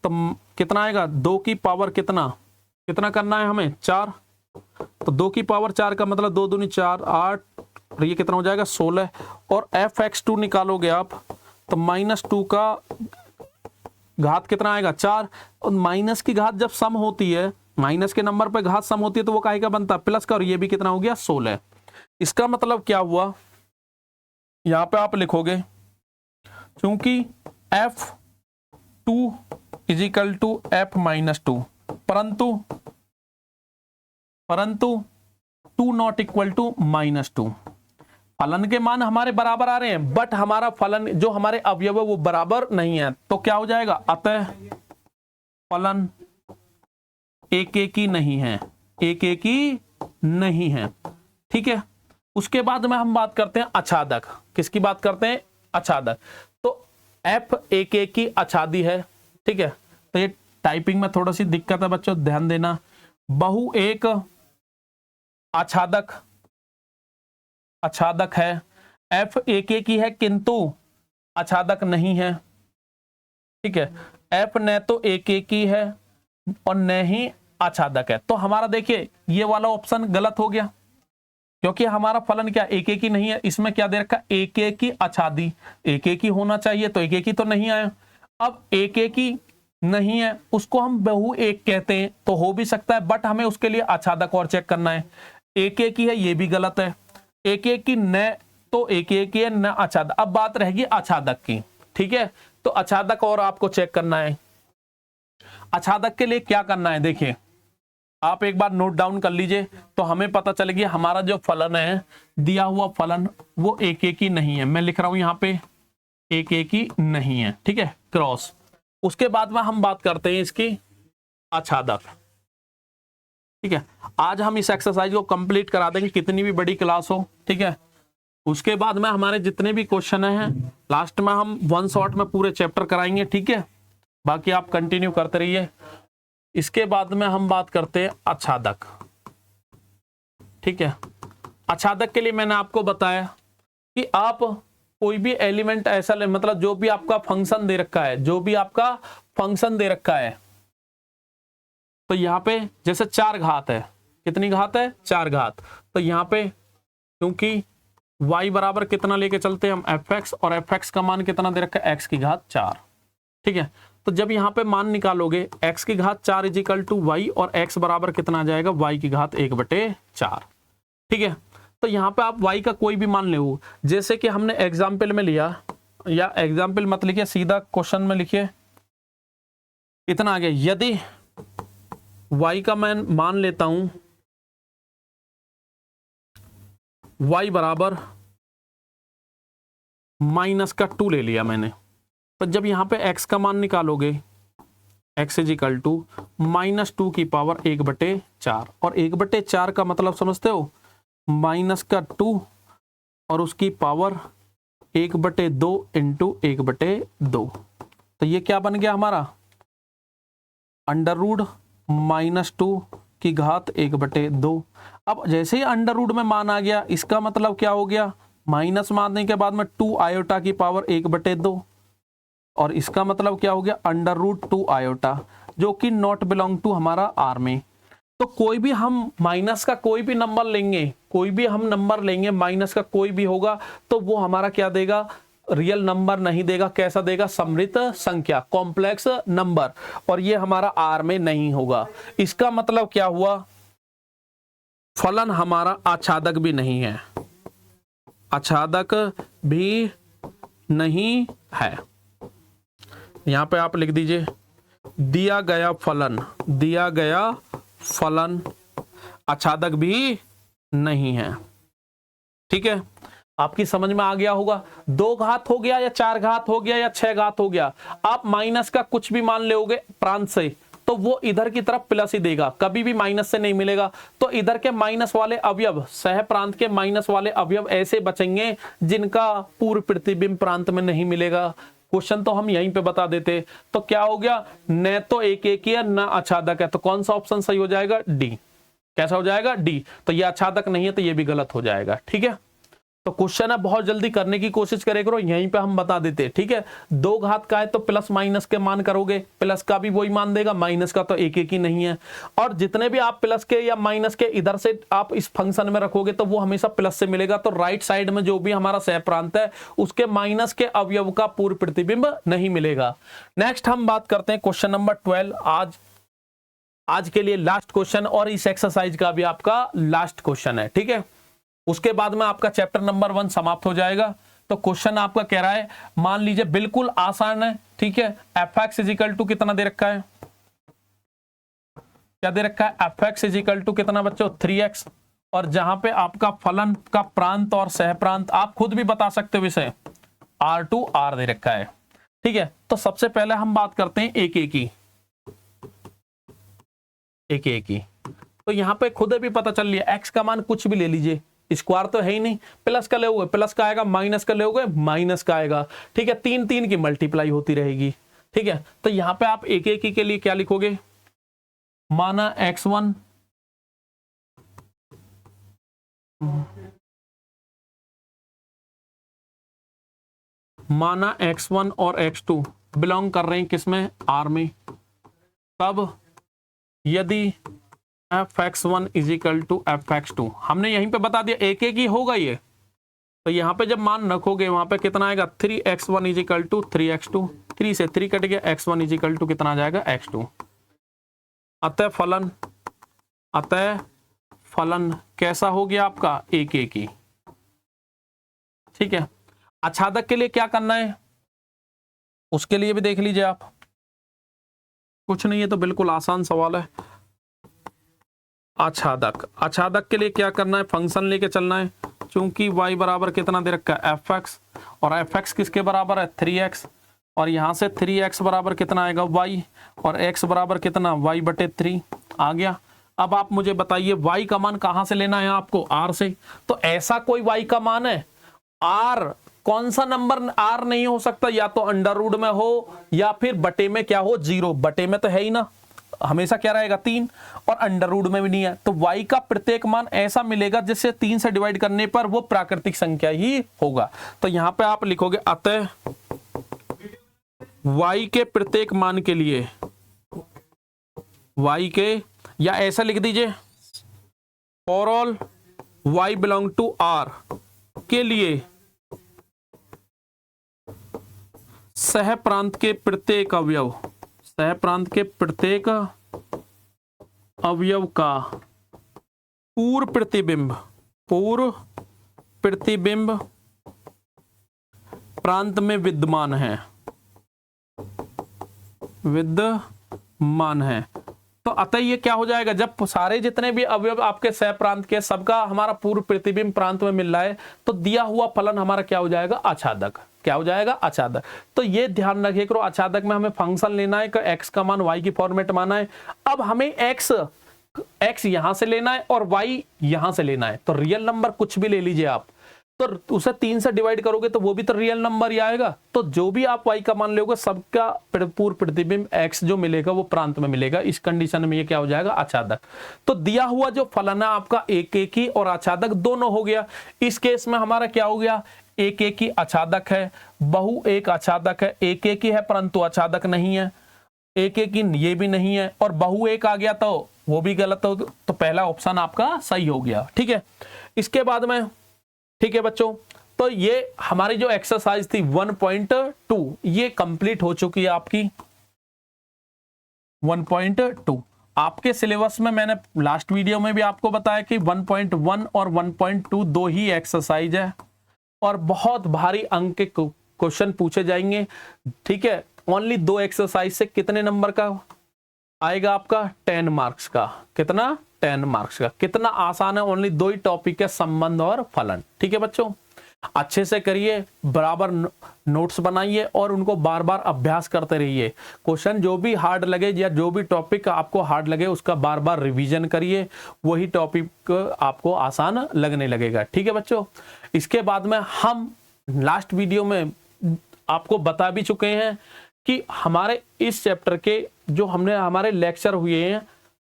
Speaker 1: तो कितना आएगा, 2 की पावर कितना कितना करना है हमें, 4। तो 2 की पावर 4 का मतलब 2 दूनी 4, 8, और ये कितना हो जाएगा, 16। और fx2 निकालोगे आप तो -2 का घात कितना आएगा, 4। और माइनस की घात जब सम होती है, माइनस के नंबर पे घात सम होती है, तो वो काहे का बनता है, प्लस का, और ये भी कितना हो गया, 16। इसका मतलब क्या हुआ, यहां पे आप लिखोगे क्योंकि f2 is equal to f-2, परंतु 2 नॉट इक्वल टू -2। फलन के मान हमारे बराबर आ रहे हैं, बट हमारा फलन जो हमारे अवयव है वो बराबर नहीं है, तो क्या हो जाएगा, अतः फलन एक एक ही नहीं है, एक एक ही नहीं है। ठीक है, उसके बाद में हम बात करते हैं आच्छादक। किसकी बात करते हैं, आच्छादक। तो f एक एक की आच्छादी है। ठीक है, तो ये टाइपिंग में थोड़ा सी दिक्कत है बच्चों, ध्यान देना। बहु एक आच्छादक, आच्छादक है, f एक एक ही है किंतु आच्छादक नहीं है। ठीक है, f न तो एक एक ही है और न ही आच्छादक है। तो हमारा देखिए ये वाला ऑप्शन गलत हो गया, क्योंकि हमारा फलन क्या एक एक ही नहीं है, इसमें क्या दे रखा, एक एक ही आच्छादी, एक एक ही होना चाहिए, तो एक एक ही तो नहीं आया। अब एक एक ही नहीं है, उसको हम बहु एक कहते हैं, तो हो भी सकता है, बट हमें उसके लिए आच्छादक और चेक करना है। एक एक ही है, ये भी गलत है। एक एक की न तो एक एक ही है, न आच्छादक। अब बात रहेगी आच्छादक की। ठीक है, तो आच्छादक और आपको चेक करना है। आच्छादक के लिए क्या करना है, देखिए आप एक बार नोट डाउन कर लीजिए, तो हमें पता चलेगी हमारा जो फलन है, दिया हुआ फलन वो एक एक ही नहीं है। मैं लिख रहा हूं यहाँ पे एक एक ही नहीं है। ठीक है, क्रॉस। उसके बाद में हम बात करते हैं इसकी आच्छादक। ठीक है, आज हम इस एक्सरसाइज को कंप्लीट करा देंगे, कितनी भी बड़ी क्लास हो। ठीक है, उसके बाद में हमारे जितने भी क्वेश्चन हैं लास्ट में हम वन शॉट में पूरे चैप्टर कराएंगे। ठीक है, बाकी आप कंटिन्यू करते रहिए। इसके बाद में हम बात करते हैं आच्छादक। ठीक है, आच्छादक के लिए मैंने आपको बताया कि आप कोई भी एलिमेंट ऐसा ले, मतलब जो भी आपका फंक्शन दे रखा है, जो भी आपका फंक्शन दे रखा है, तो यहाँ पे जैसे 4 घात है, कितनी घात है, 4 घात। तो यहाँ पे क्योंकि y बराबर कितना लेके चलते हैं हम fx, और fx का मान कितना दे रखा है x की घात 4। ठीक है, तो जब यहाँ पे मान निकालोगे x की घात 4 इजिकल टू y, और x बराबर कितना आ जाएगा y की घात 1/4। ठीक है, तो यहाँ पे आप y का कोई भी मान ले, जैसे कि हमने एग्जाम्पल में लिया, या एग्जाम्पल मत लिखिए, सीधा क्वेश्चन में लिखिए, इतना आ गया। यदि y का मैं मान लेता हूं y बराबर -2 ले लिया मैंने, तो जब यहाँ पे x का मान निकालोगे x इजिकल टू -2 की पावर 1/4, और 1/4 का मतलब समझते हो, -2 और उसकी पावर 1/2 इंटू 1/2, तो ये क्या बन गया हमारा, अंडर रूट -2 की घात 1/2। अब जैसे ही अंडर रूट में मान आ गया, इसका मतलब क्या हो गया, माइनस मारने के बाद में 2 आयोटा की पावर 1/2, और इसका मतलब क्या हो गया, √2 आयोटा, जो कि नॉट बिलोंग टू हमारा आर में। तो कोई भी हम माइनस का कोई भी नंबर लेंगे, कोई भी हम नंबर लेंगे माइनस का कोई भी होगा, तो वो हमारा क्या देगा, रियल नंबर नहीं देगा, कैसा देगा, समृद्ध संख्या, कॉम्प्लेक्स नंबर, और ये हमारा आर में नहीं होगा। इसका मतलब क्या हुआ, फलन हमारा आच्छादक भी नहीं है, आच्छादक भी नहीं है। यहां पे आप लिख दीजिए, दिया गया फलन आच्छादक भी नहीं है। ठीक है, आपकी समझ में आ गया होगा। 2 घात हो गया, या 4 घात हो गया, या 6 घात हो गया, आप माइनस का कुछ भी मान लोगे प्रांत से, तो वो इधर की तरफ प्लस ही देगा, कभी भी माइनस से नहीं मिलेगा। तो इधर के माइनस वाले अवयव, सह प्रांत के माइनस वाले अवयव ऐसे बचेंगे जिनका पूर्व प्रतिबिंब प्रांत में नहीं मिलेगा। क्वेश्चन तो हम यहीं पे बता देते। तो क्या हो गया, न तो एक ही है, न आच्छादक है, तो कौन सा ऑप्शन सही हो जाएगा, डी। कैसा हो जाएगा, डी। तो ये आच्छादक नहीं है, तो ये भी गलत हो जाएगा। ठीक है, तो क्वेश्चन है, बहुत जल्दी करने की कोशिश करे करो, यहीं पे हम बता देते। ठीक है, 2 घात का है तो प्लस माइनस के मान करोगे, प्लस का भी वही मान देगा, माइनस का तो एक ही नहीं है, और जितने भी आप प्लस के या माइनस के इधर से आप इस फंक्शन में रखोगे तो वो हमेशा प्लस से मिलेगा। तो राइट साइड में जो भी हमारा सहप्रांत है उसके माइनस के अवयव का पूर्व प्रतिबिंब नहीं मिलेगा। नेक्स्ट हम बात करते हैं क्वेश्चन नंबर 12, आज के लिए लास्ट क्वेश्चन, और इस एक्सरसाइज का भी आपका लास्ट क्वेश्चन है। ठीक है, उसके बाद में आपका चैप्टर नंबर 1 समाप्त हो जाएगा। तो क्वेश्चन आपका कह रहा है, मान लीजिए बिल्कुल आसान है। ठीक है, fx इजिकल टू कितना दे रखा है, क्या दे रखा है, fx इजिकल टू कितना बच्चों, 3x, और जहां पे आपका फलन का प्रांत और सहप्रांत आप खुद भी बता सकते हो इसे, r2 r दे रखा है। ठीक है, तो सबसे पहले हम बात करते हैं एक की। तो यहां पे खुद भी पता चल लिया, x का मान कुछ भी ले लीजिए, स्क्वायर तो है ही नहीं, प्लस का लोगे प्लस का आएगा, माइनस का लोगे माइनस का आएगा। ठीक है, 3 की मल्टीप्लाई होती रहेगी। ठीक है, तो यहां पे आप एक के लिए क्या लिखोगे, माना x1 और x2 बिलोंग कर रहे हैं किसमें, आर में। तब यदि fx1 इजिकल टू fx2, हमने यहीं पे बता दिया एक ही होगा ये, तो यहाँ पे जब मान रखोगे वहां पे कितना आएगा, 3x1 इजिकल टू 3x2, 3 से 3 कट गया, x1 इजिकल टू कितना आ जाएगा, x2। अतः फलन कैसा हो गया आपका, एक ही। ठीक है, आच्छादक के लिए क्या करना है, उसके लिए भी देख लीजिए आप, कुछ नहीं है तो बिल्कुल आसान सवाल है। आच्छादक के लिए क्या करना है, फंक्शन लेके चलना है, चूंकि y बराबर कितना दे रखा है, fx, और fx किसके बराबर है, 3x, और यहां से 3x बराबर कितना आएगा, y, और x बराबर कितना, y/3 आ गया। अब आप मुझे बताइए y का मान कहां से लेना है आपको, r से। तो ऐसा कोई y का मान है, r कौन सा नंबर r नहीं हो सकता, या तो अंडर रूट में हो या फिर बटे में क्या हो, 0, बटे में तो है ही ना, हमेशा क्या रहेगा, 3, और अंडर रूट में भी नहीं है। तो y का प्रत्येक मान ऐसा मिलेगा जिससे 3 से डिवाइड करने पर वो प्राकृतिक संख्या ही होगा। तो यहां पे आप लिखोगे, अतः y के प्रत्येक मान के लिए, y के, या ऐसा लिख दीजिए, for all y belong to r, इसके लिए सह प्रांत के प्रत्येक अवयव, सह प्रांत के प्रत्येक अवयव का पूर्व प्रतिबिंब प्रांत में विद्यमान है। तो अतः ये क्या हो जाएगा, जब सारे जितने भी अवयव आपके सह प्रांत के सबका हमारा पूर्व प्रतिबिंब प्रांत में मिल रहा है तो दिया हुआ फलन हमारा क्या हो जाएगा, आच्छादक। क्या हो जाएगा, आच्छादक। तो ये ध्यान रखिए करो, आच्छादक में हमें फंक्शन लेना है, एक्स का मान वाई की फॉर्मेट माना है। अब हमें एक्स यहां से लेना है और वाई यहां से लेना है। तो रियल नंबर कुछ भी ले लीजिए आप, तो उसे 3 से डिवाइड करोगे तो वो भी तो रियल नंबर ही आएगा। तो जो भी आप y का मान लोगे सबका पूर्व प्रतिबिंब x जो मिलेगा वो प्रांत में मिलेगा। इस कंडीशन में ये क्या हो जाएगा, आच्छादक। तो दिया हुआ जो फलन है आपका एक एक ही और आच्छादक दोनों हो गया। इस केस में हमारा क्या हो गया, एक एक ही आच्छादक है, बहु एक आच्छादक है, एक एक ही है परंतु आच्छादक नहीं है, एक एक ही ये भी नहीं है, और बहु एक आ गया तो वो भी गलत हो। तो पहला ऑप्शन आपका सही हो गया। ठीक है, इसके बाद में ठीक है बच्चों, तो ये हमारी जो एक्सरसाइज थी 1.2 ये कंप्लीट हो चुकी है आपकी। 1.2 आपके सिलेबस में मैंने लास्ट वीडियो में भी आपको बताया कि 1.1 और 1.2 दो ही एक्सरसाइज है और बहुत भारी अंक के क्वेश्चन पूछे जाएंगे। ठीक है, ओनली 2 एक्सरसाइज से कितने नंबर का आएगा आपका, 10 मार्क्स का। कितना, 10 मार्क्स का। कितना आसान है, ओनली 2 ही टॉपिक है, संबंध और फलन। ठीक है बच्चों, अच्छे से करिए, बराबर नोट्स बनाइए और उनको बार बार अभ्यास करते रहिए। क्वेश्चन जो भी हार्ड लगे या जो भी टॉपिक आपको हार्ड लगे उसका बार बार रिवीजन करिए, वही टॉपिक आपको आसान लगने लगेगा। ठीक है बच्चों, इसके बाद में हम लास्ट वीडियो में आपको बता भी चुके हैं कि हमारे इस चैप्टर के जो हमने हमारे लेक्चर हुए हैं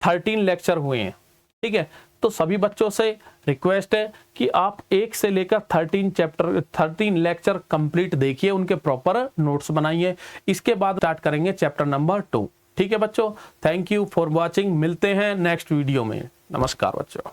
Speaker 1: 13 लेक्चर हुए हैं। ठीक है, तो सभी बच्चों से रिक्वेस्ट है कि आप 1 से लेकर 13 लेक्चर कंप्लीट देखिए, उनके प्रॉपर नोट्स बनाइए। इसके बाद स्टार्ट करेंगे चैप्टर नंबर 2। ठीक है बच्चों, थैंक यू फॉर वॉचिंग। मिलते हैं नेक्स्ट वीडियो में। नमस्कार बच्चों।